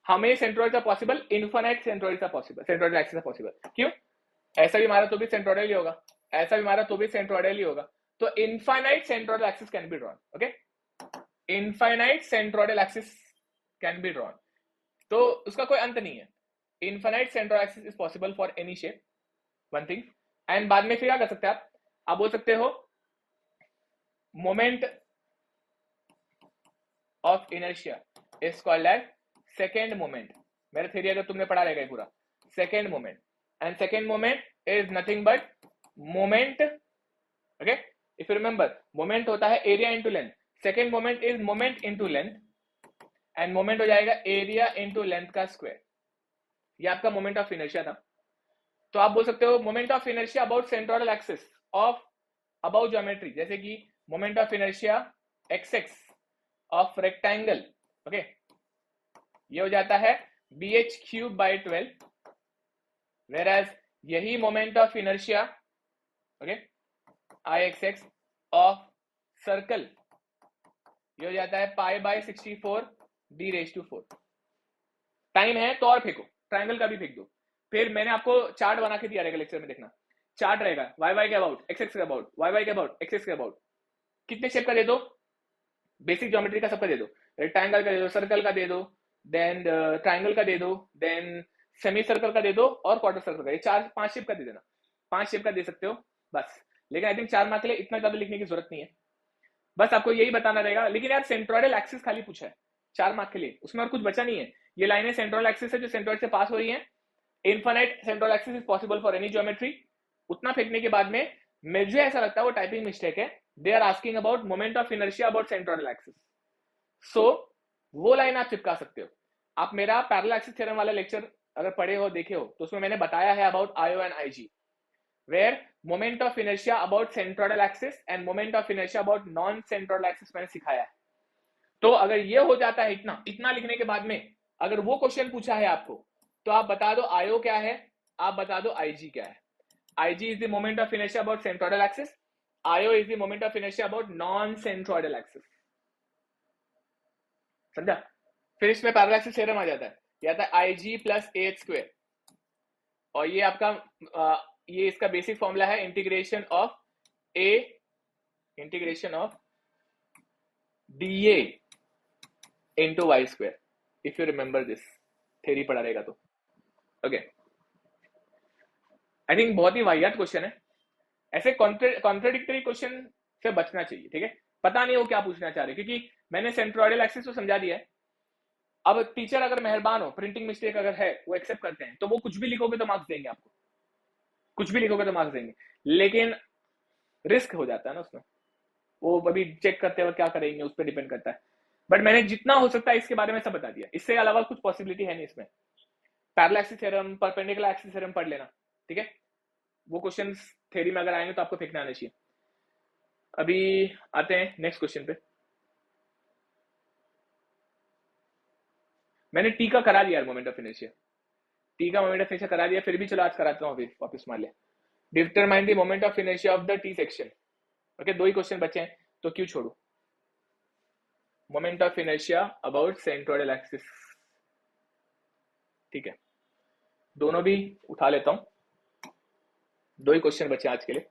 How many centroids are possible? Infinite centroids are possible, centroidal axis are possible। क्यों? ऐसा भी मारा तो भी centroidal ही होगा, ऐसा भी मारा तो भी centroidal ही होगा, तो infinite centroidal axis can be drawn, okay, infinite centroidal axis can be drawn, तो उसका कोई अंत नहीं है। Infinite centroidal axis is possible for any shape, one thing। And बाद में फिर क्या कर सकते हैं आप बोल सकते हो moment of inertia is called as second moment. मेरा थ्योरी अगर तुमने पढ़ा रहेगा पूरा, second moment, and second moment is nothing but moment, okay, if you remember moment होता है area into length, second moment is moment into length, and moment हो जाएगा एरिया इंटू लेंथ का स्क्वायर। ये आपका मोमेंट ऑफ इनर्शिया था। तो आप बोल सकते हो moment of inertia about centroidal axis of about geometry, जैसे कि moment of inertia x x of rectangle, okay, ये हो जाता है bh³/12, वेयर एज यही moment of inertia, okay, ix of circle, ये हो जाता है π/64 d⁴। टाइम है तो और फेंको, ट्राइंगल का भी फेंक दो। फिर मैंने आपको चार्ट बना के दिया रहेगा लेक्चर में, देखना चार्ट रहेगा वाई वाई के अबाउट, एक्स एक्स के अबाउट, वाई वाई के अबाउट, एक्स एक्स के अबाउट। कितने शेप का दे दो, बेसिक ज्योमेट्री का सबका दे दो, रेक्टेंगल का दे दो, सर्कल का दे दो, देन ट्राइंगल का दे दो, देन सेमी सर्कल का दे दो, और क्वार्टर सर्कल का, ये 4-5 शेप का दे देना, 5 शेप का दे सकते हो बस। लेकिन आई थिंक 4 मार्क के लिए इतना ज्यादा लिखने की जरूरत नहीं है, बस आपको यही बताना रहेगा। लेकिन यार सेंट्रोइडल एक्सिस खाली पूछा है 4 मार्क के लिए, उसमें और कुछ बचा नहीं है। ये लाइनें सेंट्रोइडल एक्सिस है जो सेंट्रोइड से पास हो रही है। Infinite centroidal axis is possible for any geometry. उतना फेंकने के बाद में मुझे ऐसा लगता है वो टाइपिंग मिस्टेक है, they are asking about moment of inertia about centroidal axis. So वो लाइन आप चिपका सकते हो। आप मेरा पैरेलल एक्सिस थ्योरम वाला लेक्चर अगर पढ़े हो देखे हो तो उसमें मैंने बताया है about IO and IG, where moment of inertia about centroidal axis and moment of inertia about non centroidal axis मैंने सिखाया है। तो अगर ये हो जाता है इतना इतना लिखने के बाद में अगर वो क्वेश्चन पूछा है आपको तो आप बता दो आईओ क्या है, आप बता दो आईजी क्या है। IG is the moment of inertia about centroidal axis, IO is the moment of inertia about non centroidal axis. समझा? फिर इसमें पैरेलल एक्सिस थ्योरम आ जाता है, ये आता है आईजी प्लस ए स्क्वायर, और ये आपका ये इसका बेसिक फॉर्मूला है integration of DA into Y square, if you remember this, theory पढ़ा रहेगा तो। ओके, आई थिंक बहुत ही वाहियात क्वेश्चन है, ऐसे कॉन्ट्राडिक्टरी क्वेश्चन से बचना चाहिए, ठीक है? पता नहीं वो क्या पूछना चाह रहे, क्योंकि मैंने सेंट्रोइडल एक्सिस तो समझा दिया है। अब टीचर अगर मेहरबान हो, प्रिंटिंग मिस्टेक अगर है वो एक्सेप्ट करते हैं, तो वो कुछ भी लिखोगे तो मार्क्स देंगे आपको, कुछ भी लिखोगे तो मार्क्स देंगे, लेकिन रिस्क हो जाता है ना उसमें, वो अभी चेक करते हुए क्या करेंगे उस पर डिपेंड करता है। बट मैंने जितना हो सकता है इसके बारे में सब बता दिया, इससे अलावा कुछ पॉसिबिलिटी है नहीं इसमें। Parallel axis theorem, perpendicular axis theorem पढ़ लेना, ठीक है? वो क्वेश्चन थ्योरी में अगर आएंगे तो आपको फेंकना आना चाहिए। अभी आते हैं नेक्स्ट क्वेश्चन पे। मैंने टी का करा दिया मोमेंट ऑफ इनर्शिया, टी का मोमेंट ऑफ इनर्शिया करा दिया, फिर भी चलो आज कराता हूँ, अभी वापस मान लिया। Determine the moment of inertia of the T section. Okay, दो ही क्वेश्चन बचे हैं तो क्यों छोड़ू। Moment of inertia about centroidal axis, ठीक है, दोनों भी उठा लेता हूं, दो ही क्वेश्चन बचे आज के लिए।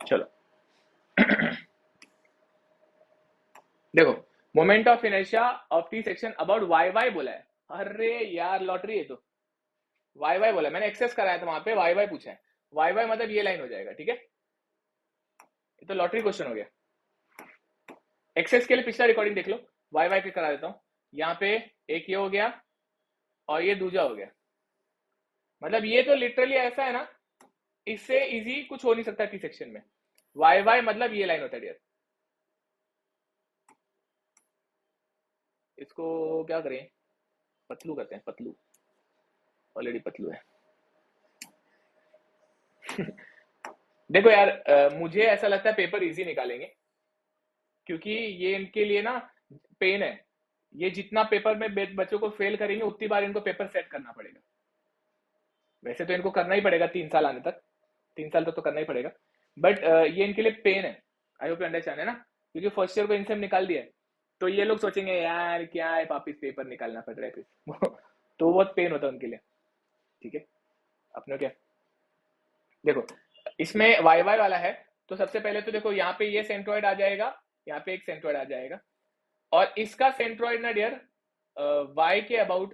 चलो देखो, moment of inertia of T section about Y Y बोला है। अरे यार लॉटरी है, तो वाई वाई बोला, मैंने एक्सेस कराया था वहां पे, वाई वाई पूछा है। वाई वाई मतलब ये लाइन हो जाएगा, ठीक है? ये तो लॉटरी क्वेश्चन हो गया। एक्सेस के लिए पिछला रिकॉर्डिंग देख लो, वाई वाई के करा देता हूं। यहाँ पे एक ये हो गया और ये दूजा हो गया, मतलब ये तो लिटरली ऐसा है ना, इससे इजी कुछ हो नहीं सकता टी सेक्शन में। वाई वाई मतलब ये लाइन होता है डियर। इसको क्या करें, पतलू करते हैं, पतलू, ऑलरेडी पतलू है। देखो यार, मुझे ऐसा लगता है पेपर इजी निकालेंगे, क्योंकि ये इनके लिए ना पेन है। ये जितना पेपर में बच्चों को फेल करेंगे उतनी बार इनको पेपर सेट करना पड़ेगा। वैसे तो इनको करना ही पड़ेगा 3 साल आने तक, 3 साल तक तो करना ही पड़ेगा, बट ये इनके लिए पेन है। आई होप यू अंडरस्टैंड, है ना? क्योंकि फर्स्ट ईयर को इनसे हम निकाल दिया है, तो ये लोग सोचेंगे यार क्या है, वापिस पेपर निकालना पड़ रहा है फिर। तो बहुत पेन होता है उनके लिए, ठीक है? अपने क्या, देखो इसमें वाई वाई वाला है, तो सबसे पहले तो देखो यहाँ पे ये सेंट्रोइड आ जाएगा, यहाँ पे एक सेंट्रोइड आ जाएगा, और इसका सेंट्रोइड ना डियर वाई के अबाउट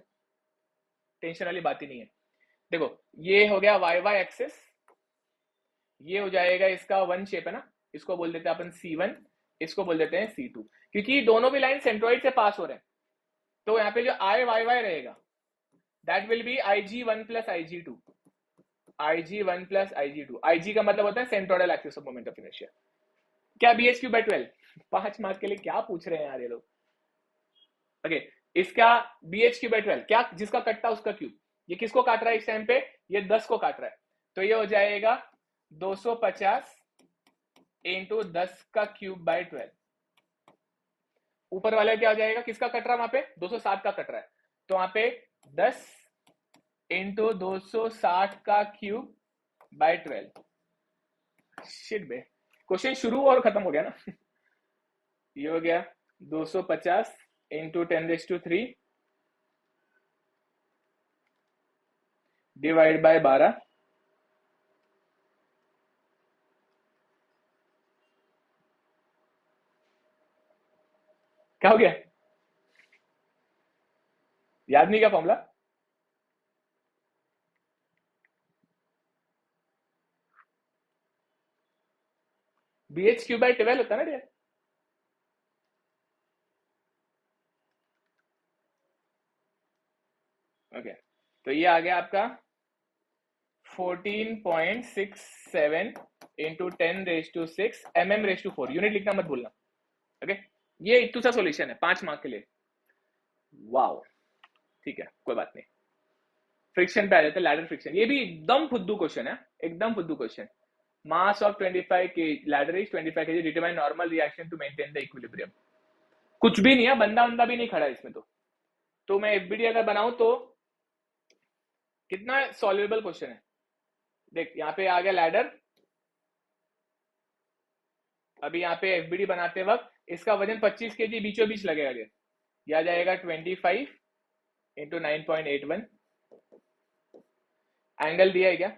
टेंशन वाली बात ही नहीं है। देखो ये हो गया वाई वाई एक्सिस, ये हो जाएगा इसका वन शेप है ना, इसको बोल देते हैं अपन C1, इसको बोल देते हैं C2, क्योंकि दोनों भी लाइन सेंट्रोइड से पास हो रहे हैं। तो यहाँ पे जो आई वाई वाई रहेगा that will be IG1 plus IG2, IG1 plus IG2। IG का मतलब होता है centroidal axis of moment of inertia. क्या BH3/12 5 मार्क के लिए क्या पूछ रहे हैं यार ये लोग। ओके, इसका BH3/12 क्या, जिसका कटता उसका क्यूब, ये किसको काट रहा है इस टाइम पे, ये 10 को काट रहा है, तो ये हो जाएगा 250 इंटू 10 का क्यूब बाय 12। ऊपर वाला क्या हो जाएगा, किसका कट रहा है वहां पे, 260 का कट रहा है, तो वहां पे 10 इंटू 260 का क्यूब बाय 12। शिट बे, क्वेश्चन शुरू और खत्म हो गया ना। ये हो गया 250 इंटू 10⁻³ डिवाइड बाय 12। क्या हो गया? याद नहीं क्या फॉर्मूला? BH³/12 होता है ना डियर? ओके, तो ये आ गया आपका 14.67 इंटू 10⁻⁶ mm⁴ यूनिट लिखना मत भूलना। ओके, ये इतू सा सॉल्यूशन है 5 मार्क के लिए। वाओ, ठीक है, कोई बात नहीं। फ्रिक्शन पे आ जाते हैं, लैडर फ्रिक्शन। ये भी एकदम फुद्दू क्वेश्चन है, एकदम फुद्दू क्वेश्चन। मास ऑफ 25 के ladder is 25 kg, determine normal reaction to maintain the equilibrium. कुछ भी नहीं है, बंदा भी नहीं खड़ा इसमें। तो मैं एफबीडी अगर बनाऊं तो कितना सॉल्युबल क्वेश्चन है। देख यहाँ पे आ गया लैडर। अभी यहाँ पे एफबीडी बनाते वक्त इसका वजन 25 kg बीचों बीच लगेगा। ये आ जाएगा 25 इंटू 9.81। एंगल दिया है क्या?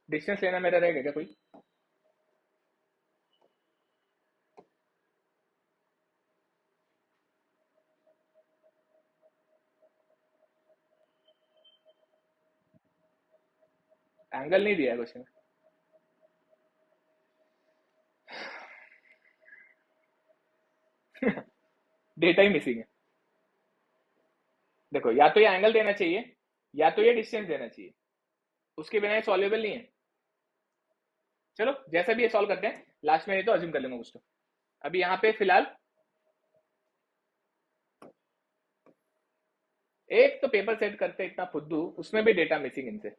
डिस्टेंस लेना मेरा रहेगा क्या कोई? एंगल नहीं दिया है क्वेश्चन। डेटा ही मिसिंग है। देखो, या तो ये एंगल देना चाहिए या तो ये डिस्टेंस देना चाहिए, उसके बिना ये सॉल्युबल नहीं है। चलो जैसा भी ये सॉल्व करते हैं, लास्ट में ये तो अज्यूम कर लेंगे कुछ। तो अभी यहाँ पे फिलहाल एक तो पेपर सेट करते हैं इतना फुद्दू, उसमें भी डेटा मिसिंग इनसे।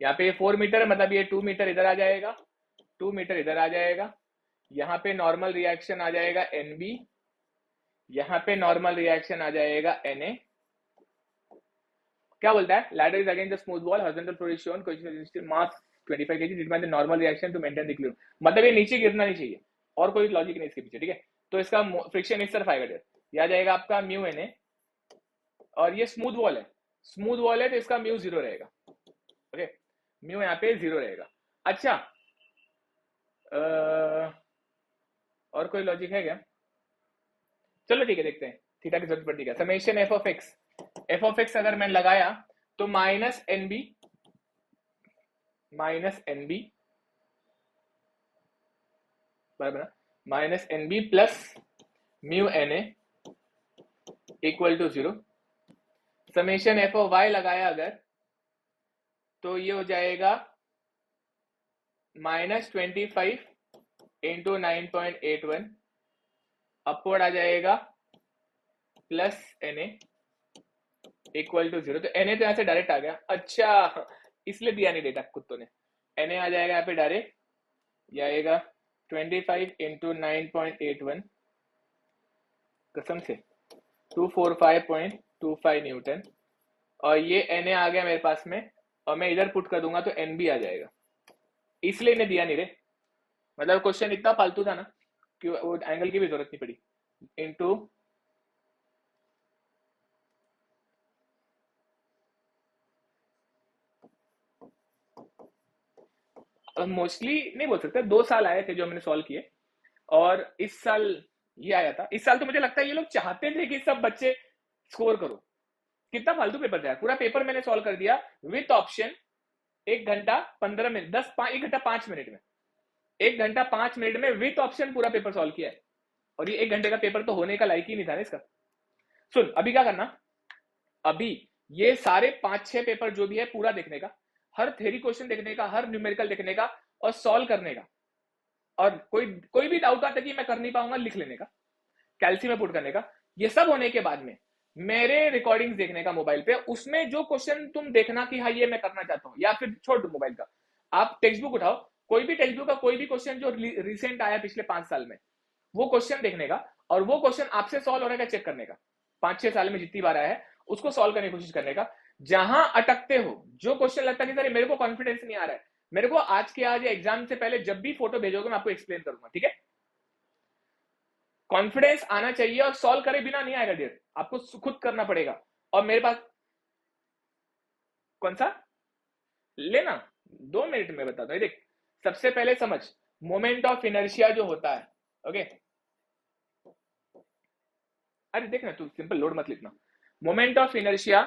यहाँ पे 4 मीटर है, मतलब ये 2 मीटर इधर आ जाएगा, 2 मीटर इधर आ जाएगा। यहाँ पे नॉर्मल रिएक्शन आ जाएगा NB, यहाँ पे नॉर्मल रिएक्शन आ जाएगा Na। क्या बोलता है? Ladder is against the smooth wall, horizontal flow is shown, coefficient mass 25 kg, determine the normal reaction to maintain the equilibrium. मतलब ये नीचे गिरना नहीं चाहिए, और कोई लॉजिक नहीं इसके पीछे, ठीक है। तो इसका फ्रिक्शन इस तरफ आएगा, ये आ जाएगा आपका म्यू Na, और ये स्मूथ वॉल है, स्मूथ वॉल है तो इसका म्यू 0 रहेगा। ओके, म्यू यहाँ पे 0 रहेगा। अच्छा, और कोई लॉजिक है क्या? चलो ठीक है, देखते हैं। थीटा की जरूरत पड़ती है। समेशन एफ ऑफ एक्स अगर मैं लगाया तो माइनस एनबी बराबर, minus NB plus mu Na equal to 0। Summation F of Y लगाया अगर तो ये हो जाएगा -25 इंटू 9.81, अपवर्ड आ जाएगा प्लस Na इक्वल टू 0। तो Na तो यहाँ से डायरेक्ट आ गया। अच्छा, इसलिए दिया नहीं डेटा कुत्तों ने। Na आ जाएगा यहाँ पे डायरेक्ट, ये आएगा 25 इंटू 9.81, कसम से 245.25 न्यूटन। और ये Na आ गया मेरे पास में, और मैं इधर पुट कर दूंगा तो NB आ जाएगा। इसलिए इन्हें दिया नहीं रे, मतलब क्वेश्चन इतना फालतू था ना कि वो एंगल की भी जरूरत नहीं पड़ी। इंटू मोस्टली नहीं बोल सकते, 2 साल आए थे जो मैंने सॉल्व किए, और इस साल ये आया था। इस साल तो मुझे लगता है ये लोग चाहते थे कि सब बच्चे स्कोर करो। कितना फालतू पेपर था, पूरा पेपर मैंने सॉल्व कर दिया विथ ऑप्शन 1 घंटा 15 मिनट 1 घंटा 5 मिनट में, 1 घंटा 5 मिनट में विथ ऑप्शन पूरा पेपर सॉल्व किया है। और ये 1 घंटे का पेपर तो होने का लायक ही नहीं था ना इसका। सुन, अभी क्या करना, अभी ये सारे 5-6 पेपर जो भी है पूरा देखने का, हर थ्योरी क्वेश्चन देखने का, हर न्यूमेरिकल देखने का, और सॉल्व करने का। और कोई भी डाउट आता कि मैं कर नहीं पाऊंगा, लिख लेने का, कैल्सी में पुट करने का। ये सब होने के बाद में मेरे रिकॉर्डिंग्स देखने का मोबाइल पे, उसमें जो क्वेश्चन तुम देखना कि हाँ ये मैं करना चाहता हूँ, या फिर छोड़ दो मोबाइल का, आप टेक्स्ट बुक उठाओ, कोई भी टेक्स्ट बुक का कोई भी क्वेश्चन जो रिसेंट आया पिछले 5 साल में, वो क्वेश्चन देखने का, और वो क्वेश्चन आपसे सॉल्व होने का चेक करने का। 5-6 साल में जितनी बार आया है उसको सॉल्व करने की कोशिश करने का। जहां अटकते हो, जो क्वेश्चन लगता है कि सर मेरे को कॉन्फिडेंस नहीं आ रहा है, मेरे को आज के आज एग्जाम से पहले जब भी फोटो भेजोगे मैं आपको एक्सप्लेन करूंगा, ठीक है? कॉन्फिडेंस आना चाहिए, और सॉल्व करे बिना नहीं आएगा डियर, आपको खुद करना पड़ेगा। और मेरे पास कौन सा लेना, 2 मिनट में बताता हूँ। देख, सबसे पहले समझ मोमेंट ऑफ इनर्शिया जो होता है, ओके? अरे देख ना, तू सिंपल लोड मत लिखना। मोमेंट ऑफ इनर्शिया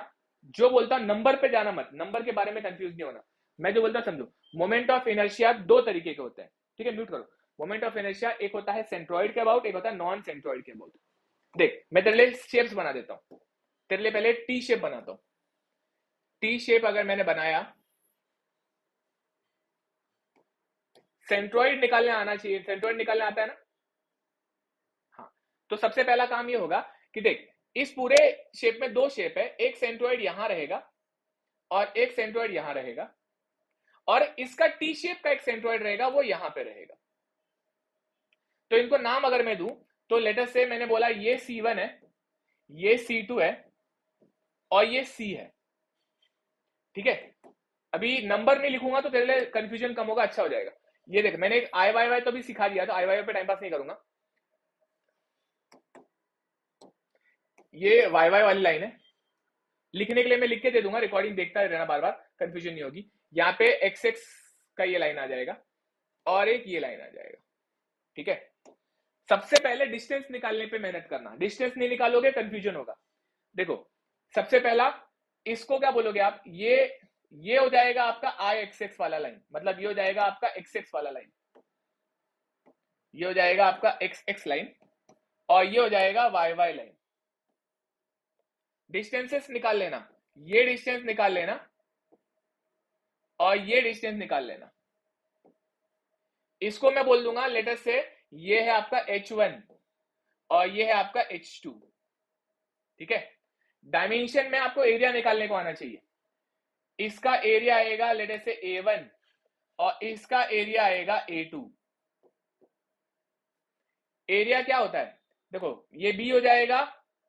जो बोलता, नंबर पे जाना मत, नंबर के बारे में कंफ्यूज नहीं होना। मैं जो बोलता समझो, मोमेंट ऑफ इनर्शिया दो तरीके के होते हैं, ठीक है? म्यूट करो। मोमेंट ऑफ इनर्शिया एक होता है सेंट्रॉइड के अबाउट, एक होता है नॉन सेंट्रॉइड के अबाउट। देख, मैं तेरे लिए शेप्स बना देता हूं, तेरे लिए पहले टी शेप बनाता हूं। टी शेप अगर मैंने बनाया, सेंट्रॉइड निकालने आना चाहिए, सेंट्रॉइड निकालने आता है ना? हाँ, तो सबसे पहला काम ये होगा कि देख, इस पूरे शेप में दो शेप है, एक सेंट्रॉइड यहां रहेगा और एक सेंट्रॉइड यहां रहेगा, और इसका टी शेप का एक सेंट्रॉइड रहेगा, वो यहां पे रहेगा। तो इनको नाम अगर मैं दूं, तो लेटर से मैंने बोला ये C1 है, ये C2 है, और ये C है, ठीक है? अभी नंबर नहीं लिखूंगा तो तेरे लिए कंफ्यूजन कम होगा, अच्छा हो जाएगा। ये देख, मैंने एक आई वाई वाई तो भी सिखा दिया, तो आई वाई पे टाइम पास नहीं करूंगा। ये वाई वाई वाली लाइन है, लिखने के लिए मैं लिख के दे दूंगा, रिकॉर्डिंग देखता रहना बार बार, कंफ्यूजन नहीं होगी। यहाँ पे एक्स एक्स का ये लाइन आ जाएगा, और एक ये लाइन आ जाएगा, ठीक है? सबसे पहले डिस्टेंस निकालने पे मेहनत करना, डिस्टेंस नहीं निकालोगे कंफ्यूजन होगा। देखो, सबसे पहला इसको क्या बोलोगे आप, ये हो जाएगा आपका आई एक्स एक्स वाला लाइन, मतलब ये हो जाएगा आपका एक्स एक्स वाला लाइन, ये हो जाएगा आपका एक्स एक्स लाइन, और ये हो जाएगा वाई वाई लाइन। डिस्टेंसेस निकाल लेना, ये डिस्टेंस निकाल लेना और ये डिस्टेंस निकाल लेना। इसको मैं बोल दूंगा लेटर से, ये है आपका H1 और ये है आपका H2, ठीक है? डायमेंशन में आपको एरिया निकालने को आना चाहिए। इसका एरिया आएगा लेटर से A1 और इसका एरिया आएगा A2। एरिया क्या होता है, देखो ये B हो जाएगा,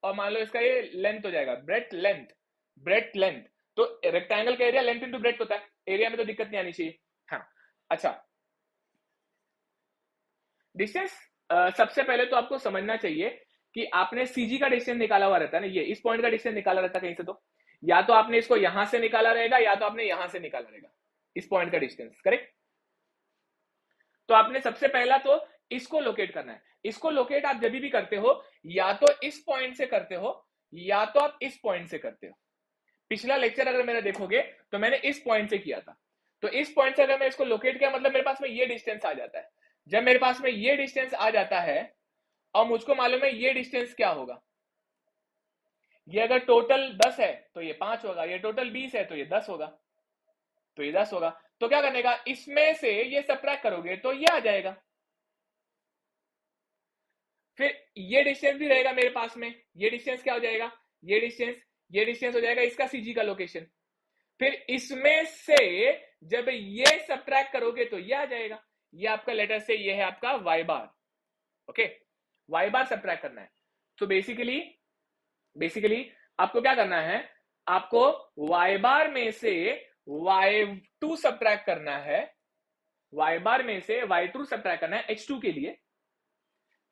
और मान लो इसका ये लेंथ हो जाएगा, ब्रेथ लेंथ, ब्रेथ लेंथ। तो रेक्टेंगल का एरिया लेंथ इंटू ब्रेथ होता है, एरिया में तो दिक्कत नहीं आनी चाहिए। हाँ, अच्छा, डिस्टेंस सबसे पहले तो आपको समझना चाहिए कि आपने सीजी का डिस्टेंस निकाला हुआ रहता है ना, ये इस पॉइंट का डिस्टेंस निकाला रहता है कहीं से, तो या तो आपने इसको यहां से निकाला रहेगा या तो आपने यहां से निकाला रहेगा, इस पॉइंट का डिस्टेंस, करेक्ट? तो आपने सबसे पहला तो इसको लोकेट करना है। इसको लोकेट आप जब भी करते हो, या तो इस पॉइंट से करते हो या तो आप इस पॉइंट से करते हो। पिछला लेक्चर अगर मेरा देखोगे तो मैंने इस पॉइंट से किया था, तो इस पॉइंट से अगर मैं इसको लोकेट किया, मतलब मेरे पास में ये डिस्टेंस आ जाता है। जब मेरे पास में ये डिस्टेंस आ जाता है और मुझको मालूम है ये डिस्टेंस क्या होगा, ये अगर टोटल 10 है तो ये 5 होगा, ये टोटल 20 है तो ये 10 होगा, तो ये 10 होगा। तो क्या करने का, इसमें से ये सबट्रैक्ट करोगे तो ये आ जाएगा। फिर ये डिस्टेंस भी रहेगा मेरे पास में, ये डिस्टेंस क्या हो जाएगा, ये डिस्टेंस हो जाएगा इसका सीजी का लोकेशन। फिर इसमें से जब ये सबट्रैक्ट करोगे तो ये आ जाएगा, ये आपका लेटर से ये है आपका वाई बार, ओके? वाई बार सबट्रैक्ट करना है। तो बेसिकली आपको क्या करना है, आपको वाई बार में से y2 सबट्रैक्ट करना है, वाई बार में से y2 सबट्रैक्ट करना है h2 के लिए,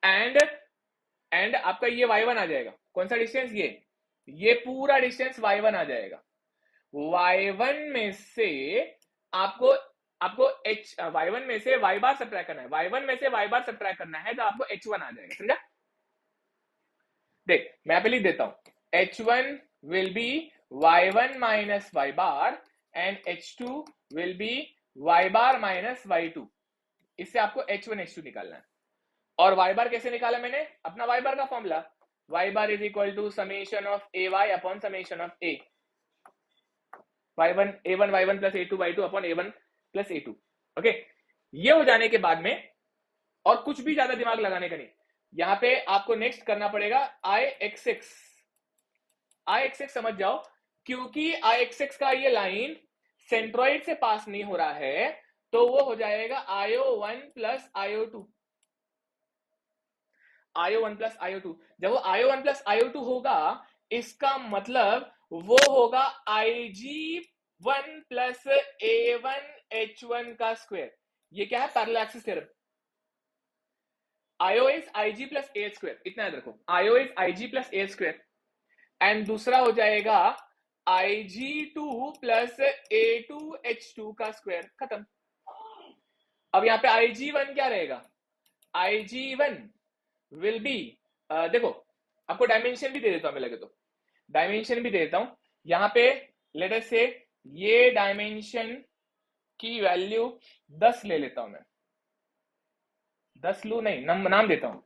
एंड आपका ये y1 आ जाएगा। कौन सा डिस्टेंस, ये पूरा डिस्टेंस y1 आ जाएगा। y1 में से आपको y1 में से y बार सबट्रैक्ट करना है, y1 में से y बार सबट्रैक्ट करना है, तो आपको h1 आ जाएगा, समझा? देख, मैं पे लिख देता हूं, h1 will be y1 minus y bar and h2 will be y bar minus y2। इससे आपको h1 h2 निकालना है। और y बार कैसे निकाला मैंने, अपना y बार का formula, y bar is equal to summation of ay upon summation of a, y1 a1 y1 plus a2 y2 upon a1 plus a2, okay? ये हो जाने के बाद में और कुछ भी ज्यादा दिमाग लगाने का नहीं, यहां पे आपको नेक्स्ट करना पड़ेगा IXX। IXX समझ जाओ, क्योंकि IXX का ये लाइन सेंट्रॉइड से पास नहीं हो रहा है, तो वो हो जाएगा IO1 plus IO2, IO1 plus IO2। जब वो IO1 प्लस IO2 होगा, इसका मतलब वो होगा IG1 प्लस A1H1 का स्क्वायर। ये क्या है? Parallel axis theorem. IO is IG plus A square, इतना याद रखो। IO is IG plus A square and दूसरा हो जाएगा IG2 प्लस A2H2 का स्क्वायर। खत्म। अब यहाँ पे IG1 क्या रहेगा? IG1 विल बी, देखो आपको डायमेंशन भी दे देता हूं, मैं लगे तो डायमेंशन भी दे देता हूं। यहां पे लेट अस से ये डायमेंशन की वैल्यू 10 ले लेता हूं मैं। 10 लू नहीं, नाम देता हूं।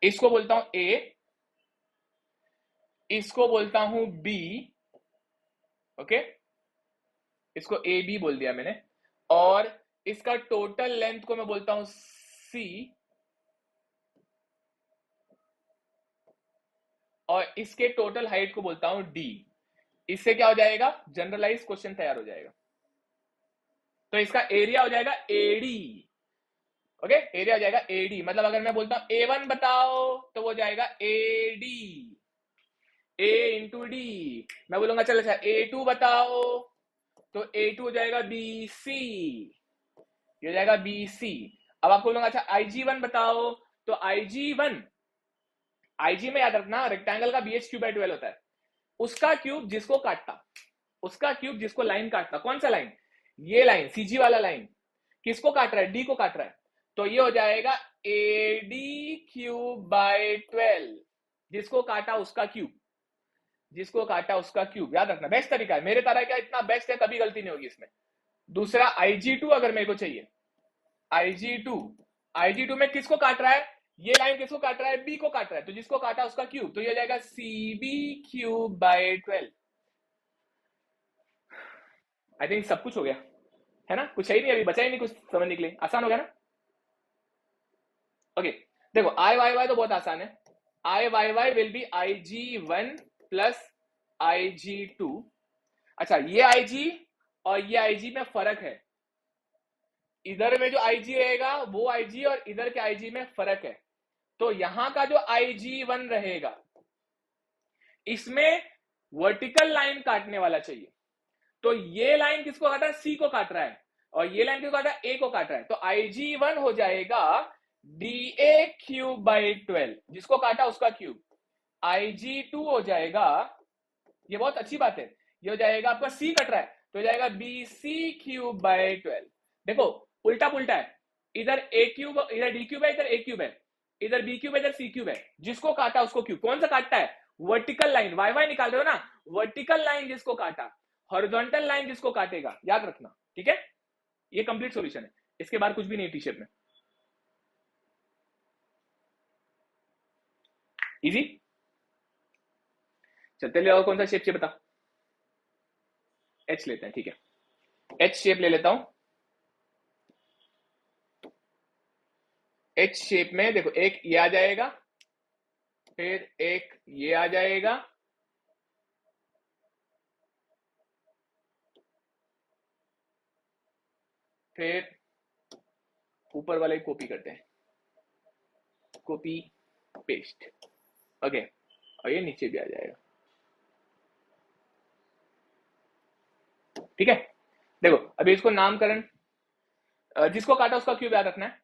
इसको बोलता हूं A, इसको बोलता हूं B, ओके, इसको AB बोल दिया मैंने, और इसका टोटल लेंथ को मैं बोलता हूं C, और इसके टोटल हाइट को बोलता हूं D। इससे क्या हो जाएगा? जनरलाइज क्वेश्चन तैयार हो जाएगा। तो इसका एरिया हो जाएगा AD, ओके, एरिया हो जाएगा AD। मतलब अगर मैं बोलता हूं A1 बताओ तो वो जाएगा AD, A इंटू डी। मैं बोलूंगा चलो अच्छा A2 बताओ तो A2 हो जाएगा BC, ये हो जाएगा BC। अब आपको बोलूंगा अच्छा IG1 बताओ तो IG1, IG में याद रखना रेक्टेंगल का BH क्यूब बाय 12 होता है, उसका क्यूब जिसको काटता, उसका क्यूब जिसको लाइन काटता। कौन सा लाइन? ये लाइन, CG वाला लाइन। किसको काट रहा है? D को काट रहा है। तो ये हो जाएगा AD क्यूब बाय 12, जिसको काटा उसका क्यूब, जिसको काटा उसका क्यूब। याद रखना, बेस्ट तरीका है। मेरे तरह क्या इतना बेस्ट है, कभी गलती नहीं होगी इसमें। दूसरा IG2 अगर मेरे को चाहिए, IG2 में किसको काट रहा है? ये लाइन किसको काट रहा है? B को काट रहा है, तो जिसको काटा उसका क्यूब, तो ये हो जाएगा CB cube by 12। I think सब कुछ हो गया है ना, कुछ है ही नहीं अभी, बचा ही नहीं कुछ समझने के लिए। आसान हो गया ना? ओके, देखो I तो बहुत आसान है। I will be IG1 plus IG2। अच्छा, ये IG और ये IG में फर्क है। इधर में जो IG रहेगा वो IG और इधर के IG में फर्क है। तो यहां का जो IG1 रहेगा, इसमें वर्टिकल लाइन काटने वाला चाहिए। तो ये लाइन किसको काट रहा है? C को काट रहा है, और ये लाइन किसको काट रहा है? A को काट रहा है। तो IG1 हो जाएगा DA क्यूब बाई 12, जिसको काटा उसका क्यूब। IG2 हो जाएगा, ये बहुत अच्छी बात है, ये हो जाएगा आपका C कट रहा है तो हो जाएगा BC क्यूब बाई 12। देखो उल्टा पुल्टा है, इधर A क्यूब, इधर D क्यूब है, इधर A क्यूब है, इधर B क्यूब है, इधर C क्यूब है। जिसको काटा उसको क्यूब। कौन सा काटता है? Vertical line. वाई निकाल रहे हो ना, वर्टिकल लाइन जिसको काटा, हॉरिजॉन्टल लाइन जिसको काटेगा। याद रखना, ठीक है? ये कंप्लीट सॉल्यूशन है, इसके बाद कुछ भी नहीं टी शेप में। इजी। चलते ले, और कौन सा शेप से बता? H लेते हैं, ठीक है, H शेप ले लेता हूं। H शेप में देखो, एक ये आ जाएगा, फिर एक ये आ जाएगा, फिर ऊपर वाले कॉपी करते हैं, कॉपी पेस्ट, ओके, और ये नीचे भी आ जाएगा। ठीक है, देखो अभी इसको नामकरण, जिसको काटा उसका क्यूब याद रखना है।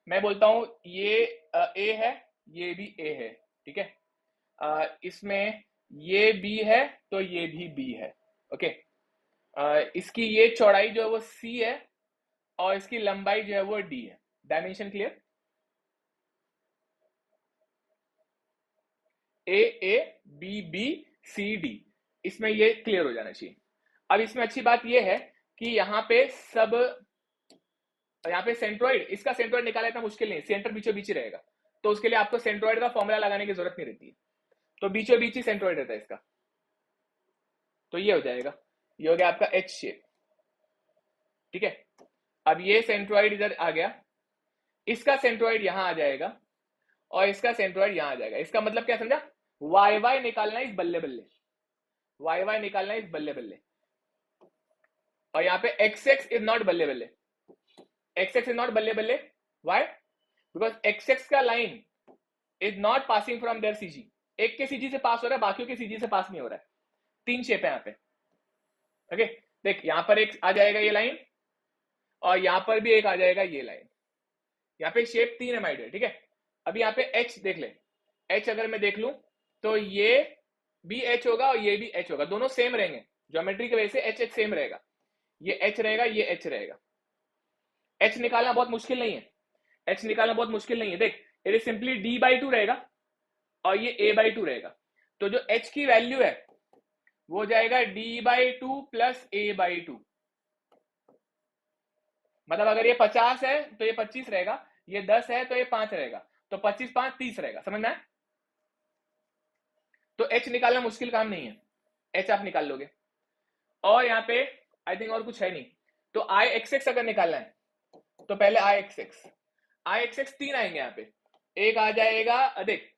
मैं बोलता हूं ये A है, ये भी A है, ठीक है। इसमें ये B है तो ये भी B है, ओके। इसकी ये चौड़ाई जो है वो C है और इसकी लंबाई जो है वो D है। Dimension clear? A B B C D, इसमें ये क्लियर हो जाना चाहिए। अब इसमें अच्छी बात ये है कि यहाँ पे सब, यहाँ पे सेंट्रोइड, इसका सेंट्रोइड निकालना इतना मुश्किल नहीं, सेंटर बीचों बीच ही रहेगा, तो उसके लिए आपको सेंट्रोइड का फॉर्मूला लगाने की जरूरत नहीं रहती है, तो बीचों बीच ही सेंट्रोइड रहता है इसका। तो ये हो जाएगा, ये हो गया आपका H शेप, ठीक है। अब ये सेंट्रोइड इधर आ गया, इसका सेंट्रोइड यहां आ जाएगा और इसका सेंट्रोइड यहां आ जाएगा। इसका मतलब क्या समझा? वाई वाई निकालना इस बल्ले बल्ले, वाई वाई निकालना इस बल्ले बल्ले, और यहाँ पे एक्स एक्स इज नॉट बल्ले बल्ले, एक्स एक्स इज नॉट बल्ले बल्ले। वाई? बिकॉज एक्स एक्स का line is not passing from their CG, एक के सीजी से पास हो रहा है, बाकियों के सीजी से पास नहीं हो रहा है, 3 शेप है यहाँ पे। ओके देख, यहाँ पर एक आ जाएगा ये लाइन और यहाँ पर भी एक आ जाएगा ये लाइन। यहाँ पे शेप 3 है माय डियर, ठीक है। अभी यहाँ पे एच देख ले, एच अगर मैं देख लूं तो ये भी एच होगा और ये भी एच होगा, दोनों सेम रहेंगे ज्योमेट्री की वजह से, एच एच सेम रहेगा, ये एच रहेगा ये एच रहेगा। एच निकालना बहुत मुश्किल नहीं है, एच निकालना बहुत मुश्किल नहीं है। देख it is simply D by two रहेगा और ये ए बाई टू रहेगा, तो जो एच की वैल्यू है वो जाएगा D by two plus A by two. मतलब अगर ये 50 है तो ये 25 रहेगा, ये 10 है तो ये 5 रहेगा, तो 25 5 30 रहेगा, समझ में आया? तो एच निकालना मुश्किल काम नहीं है, एच आप निकाल लोगे। और यहाँ पे आई थिंक और कुछ है नहीं, तो आई एक्स एक्स अगर निकालना है तो पहले आई एक्स एक्स, आई एक्स एक्स 3 आएंगे यहाँ पे। एक आ जाएगा, देख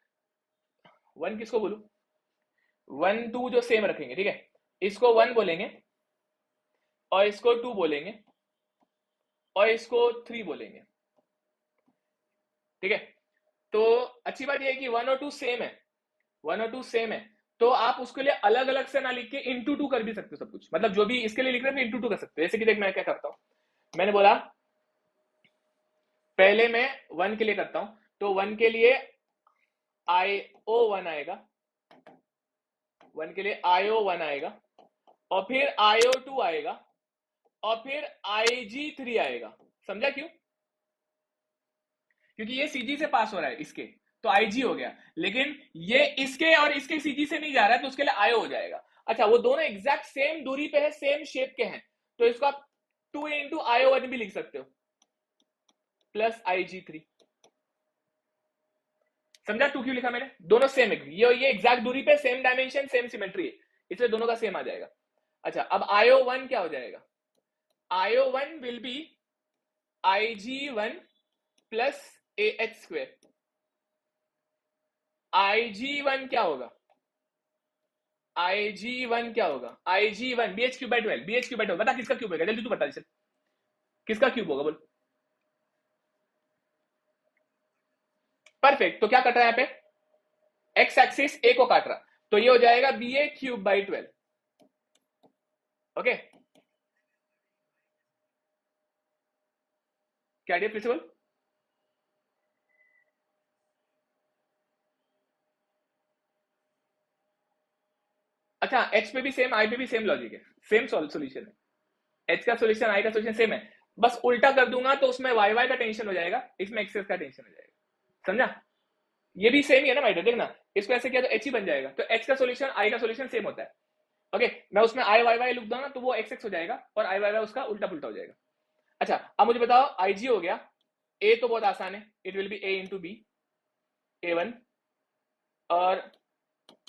1 किसको बोलू, 1 2 जो सेम रखेंगे, ठीक है, इसको 1 बोलेंगे और इसको 2 बोलेंगे और इसको 3 बोलेंगे, ठीक है। तो अच्छी बात यह है कि 1 और 2 सेम है, 1 और 2 सेम है, तो आप उसके लिए अलग अलग से ना लिख के इंटू 2 कर भी सकते हो सब कुछ, मतलब जो भी इसके लिए लिख रहे हैं इंटू 2 कर सकते हो। जैसे कि देख मैं क्या करता हूं, मैंने बोला पहले मैं 1 के लिए करता हूं, तो 1 के लिए IO1 आएगा, 1 के लिए IO1 आएगा और फिर IO2 आएगा और फिर IG3 आएगा। समझा क्यों? क्योंकि ये सीजी से पास हो रहा है इसके, तो IG हो गया, लेकिन ये इसके और इसके सीजी से नहीं जा रहा है, तो उसके लिए IO हो जाएगा। अच्छा, वो दोनों एग्जैक्ट सेम दूरी पे है, सेम शेप के हैं, तो इसको आप 2 इंटू IO1 भी लिख सकते हो प्लस IG3। समझा 2 क्यों लिखा मैंने? दोनों सेम है, ये एग्जैक्ट दूरी पे, सेम डायमेंशन सेम सिमेट्री है, इसलिए दोनों का सेम आ जाएगा। अच्छा, अब IO1 क्या हो जाएगा? IO1 will be IG1 plus AH square. IG1 क्या होगा? IG1 क्या होगा? IG1 BH cube by 12, BH cube by 12, बता किसका क्यूब होगा, जल्दी तू बता, चल किसका क्यूब होगा बोल। परफेक्ट, तो क्या कट रहा है यहाँ पे? एक्स एक्सिस ए को काट रहा, तो ये हो जाएगा BA क्यूब बाई 12। ओके, क्या आइडिया प्रिंसिपल? अच्छा, एच पे भी सेम, आई पे भी सेम लॉजिक है, सेम सॉल्यूशन है, एच का सॉल्यूशन आई का सॉल्यूशन सेम है, बस उल्टा कर दूंगा तो उसमें वाई वाई का टेंशन हो जाएगा, इसमें एक्सेस का टेंशन हो जाएगा। समझा? ये भी सेम ही है ना माइटर, देखना इसको ऐसे किया तो एच ही बन जाएगा, तो एच का सॉल्यूशन आई का सॉल्यूशन सेम होता है। ओके, मैं उसमें आई वाई वाई लिख दूंगा तो वो एक्स एक्स हो जाएगा और आई वाई वाई उसका उल्टा पुल्टा हो जाएगा। अच्छा, अब मुझे बताओ आई जी हो गया, ए तो बहुत आसान है, it will be A into B, A1, और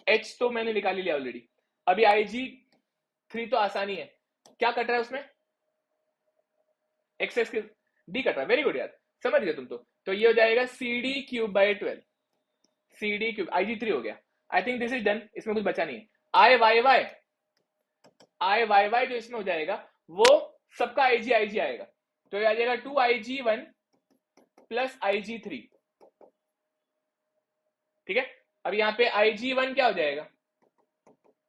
एच तो मैंने निकाल लिया ऑलरेडी। अभी IG3 तो आसानी है, क्या कट रहा है उसमें? एक्स एक्स डी कट रहा है, वेरी गुड यार, समझ गए तुम तो ये हो जाएगा CD cube by 12, CD cube, IG3 हो गया। I think this is done, इसमें कुछ बचा नहीं है। आई वाई वाई जो इसमें हो जाएगा वो सबका IG आएगा, तो ये आ जाएगा 2IG1 प्लस IG3, ठीक है। अब यहाँ पे IG1 क्या हो जाएगा?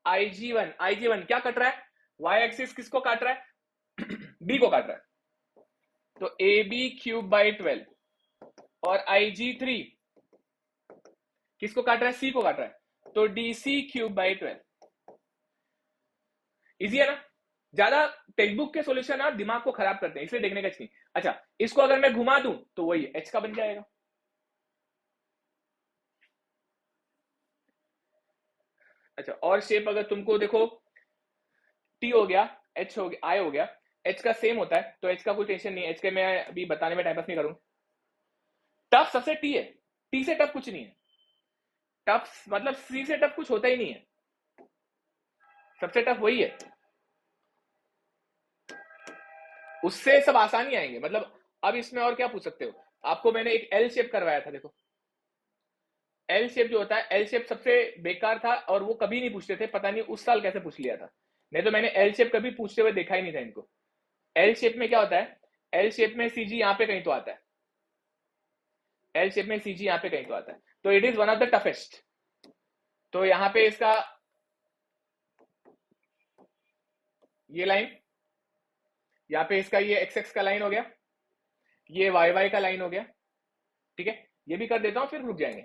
IG1 क्या कट रहा है? वाई एक्सिस किसको काट रहा है? B को काट रहा है, तो AB क्यूब बाई 12 और IG3 किसको काट रहा है? C को काट रहा है, तो DC क्यूब बाई 12। इजी है ना? ज्यादा टेक्स्ट बुक के सॉल्यूशन ना दिमाग को खराब करते हैं, इसलिए देखने का नहीं। अच्छा, इसको अगर मैं घुमा दूं तो वही H का बन जाएगा। अच्छा, और शेप अगर तुमको देखो, T हो गया, H हो गया, I हो गया, H का सेम होता है, तो H का कोई टेंशन नहीं है, H के मैं अभी बताने में टाइम पास नहीं करूं। टफ सबसे T है, T से टफ कुछ नहीं है, टफ मतलब C से टफ कुछ होता ही नहीं है, सबसे टफ वही है, उससे सब आसानी आएंगे। मतलब अब इसमें और क्या पूछ सकते हो? आपको मैंने एक एल शेप करवाया था, देखो एल शेप जो होता है, एल शेप सबसे बेकार था और वो कभी नहीं पूछते थे, पता नहीं उस साल कैसे पूछ लिया था, नहीं तो मैंने एल शेप कभी पूछते हुए देखा ही नहीं था इनको। एल शेप में क्या होता है? एल शेप में सीजी यहाँ पे कहीं तो आता है, एल शेप में सीजी यहाँ पे कहीं तो आता है, तो it is one of the toughest. तो यहाँ पे इसका ये लाइन, यहाँ पे इसका ये एक्स एक्स का लाइन हो गया, ये वाई वाई का लाइन हो गया, ठीक है। ये भी कर देता हूं फिर रुक जाएंगे।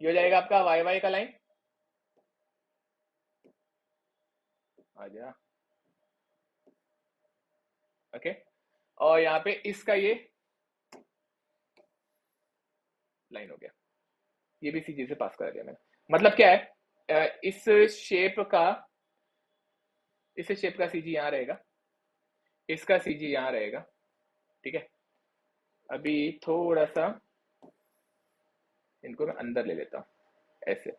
ये हो जाएगा आपका वाई वाई का लाइन, आ जा, ओके। और यहाँ पे इसका ये लाइन हो गया, ये भी सीधी से पास कर दिया मैंने। मतलब क्या है, इस शेप का सीजी यहाँ रहेगा, इसका सीजी यहाँ रहेगा, ठीक है। अभी थोड़ा सा इनको मैं अंदर ले लेता हूँ, ऐसे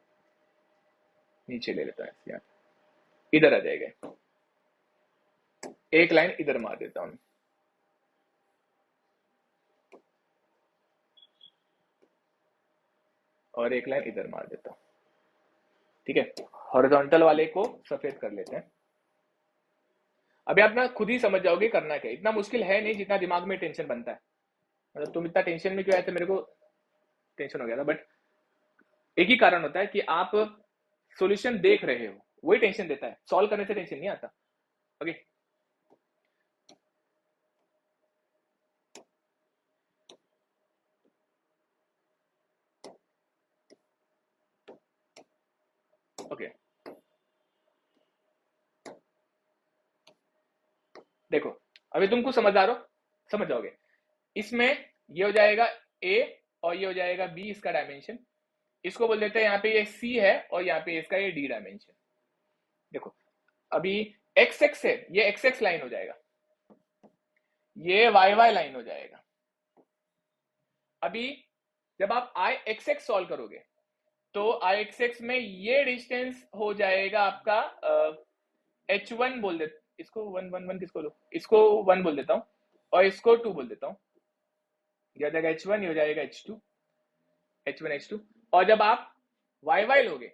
नीचे ले लेता हूँ, ऐसे यहाँ इधर आ जाएगा। एक लाइन इधर मार देता हूँ, और एक लाइन इधर मार देता हूँ, ठीक है। हॉरिजॉन्टल वाले को सफेद कर लेते हैं। अभी आप ना खुद ही समझ जाओगे करना क्या, इतना मुश्किल है नहीं जितना दिमाग में टेंशन बनता है। मतलब तुम इतना टेंशन में क्यों आए थे, मेरे को टेंशन हो गया था, बट एक ही कारण होता है कि आप सॉल्यूशन देख रहे हो, वही टेंशन देता है, सॉल्व करने से टेंशन नहीं आता। Okay, okay. देखो अभी तुमको समझदार हो, समझ जाओगे। इसमें ये हो जाएगा ए और ये हो जाएगा बी, इसका डायमेंशन। इसको बोल देते हैं यहाँ पे ये सी है और यहाँ पे इसका ये डी डायमेंशन। देखो अभी एक्स एक्स है, ये एक्स एक्स लाइन हो जाएगा, ये वाई वाई लाइन हो जाएगा। अभी जब आप आई एक्स एक्स सॉल्व करोगे तो आई एक्स एक्स में ये डिस्टेंस हो जाएगा आपका एच वन बोल दे, इसको वन वन वन किसको लो, इसको वन बोल देता हूं और इसको टू बोल देता हूं। ये हो जाएगा एच वन, ये हो जाएगा H two, H one H two. और जब आप वाई वाई लोगे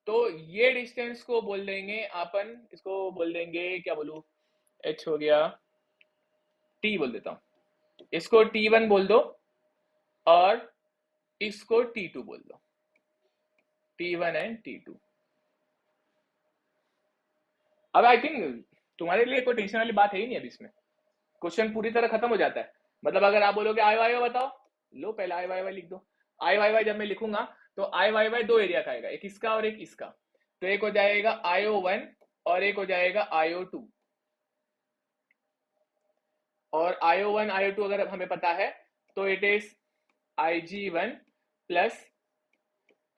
तो ये डिस्टेंस को बोल देंगे अपन, इसको बोल देंगे क्या बोलू, एच हो गया, टी बोल देता हूं, इसको टी वन बोल दो और इसको टी टू बोल दो, T one and T two. अब आई थिंक तुम्हारे लिए कोई टेंशन वाली बात है ही नहीं अभी इसमें, क्वेश्चन पूरी तरह खत्म हो जाता है। मतलब अगर आप बोलोगे आई वाई वाई बताओ, लो पहले आई वाई वाई लिख दो। आई वाई वाई जब मैं लिखूंगा तो आई वाई वाई दो एरिया का आएगा, एक इसका और एक इसका। तो एक हो जाएगा आईओ वन और एक हो जाएगा आईओ टू। और आईओ वन आईओ टू अगर हमें पता है तो it is I G one plus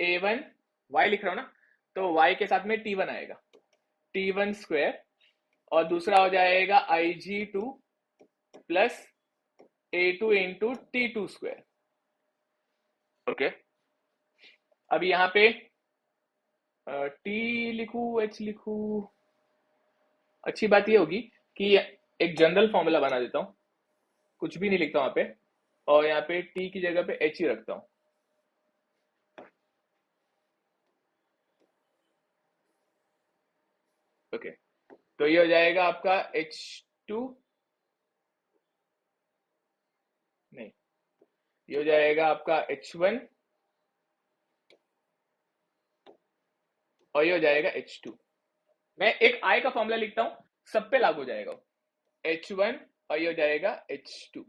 A one, y लिख रहा हूं ना, तो वाई के साथ में टी वन आएगा, टी वन स्क्वायर। और दूसरा हो जाएगा I G two plus A two into T two square. Okay, अब यहाँ पे टी लिखू एच लिखू, अच्छी बात ये होगी कि एक जनरल फॉर्मूला बना देता हूं, कुछ भी नहीं लिखता वहां पे, और यहाँ पे टी की जगह पे एच ही रखता हूं। ओके, तो ये हो जाएगा आपका एच टू, नहीं, ये हो जाएगा आपका एच वन और ये हो जाएगा एच टू। मैं एक आई का फॉर्मूला लिखता हूं, सब पे लागू हो जाएगा, एच वन और ये हो जाएगा H two,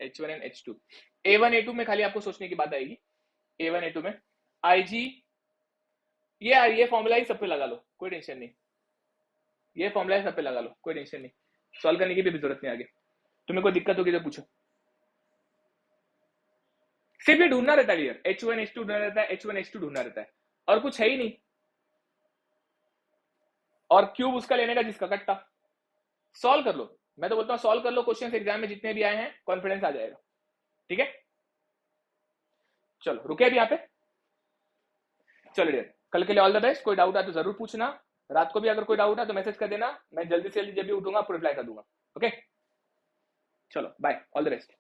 H one and H two. A one A two में खाली आपको सोचने की बात आएगी, ए वन ए टू में आई जी, ये फॉर्मूला ही सब पे लगा लो, कोई टेंशन नहीं, ये फॉर्मूला सब पे लगा लो, कोई टेंशन नहीं, सॉल्व करने की भी जरूरत नहीं आगे। तुम्हें कोई दिक्कत होगी तो पूछो, सिर्फ ये ढूंढना रहता है यार, एच वन एच टू ढूंढना रहता है, एच वन एच टू ढूंढना रहता है, और कुछ है ही नहीं। और क्यूब उसका लेने का जिसका कट्टा, सॉल्व कर लो। मैं तो बोलता हूं सॉल्व कर लो, क्वेश्चन एग्जाम में जितने भी आए हैं कॉन्फिडेंस आ जाएगा, ठीक है। चलो रुके अभी यहाँ पे, चलो डियर, कल के लिए ऑल द बेस्ट। कोई डाउट आए तो जरूर पूछना, रात को भी अगर कोई डाउट है तो मैसेज कर देना, मैं जल्दी से जल्दी जब भी उठूंगा आपको रिप्लाई कर दूंगा। ओके, चलो बाय, ऑल द बेस्ट।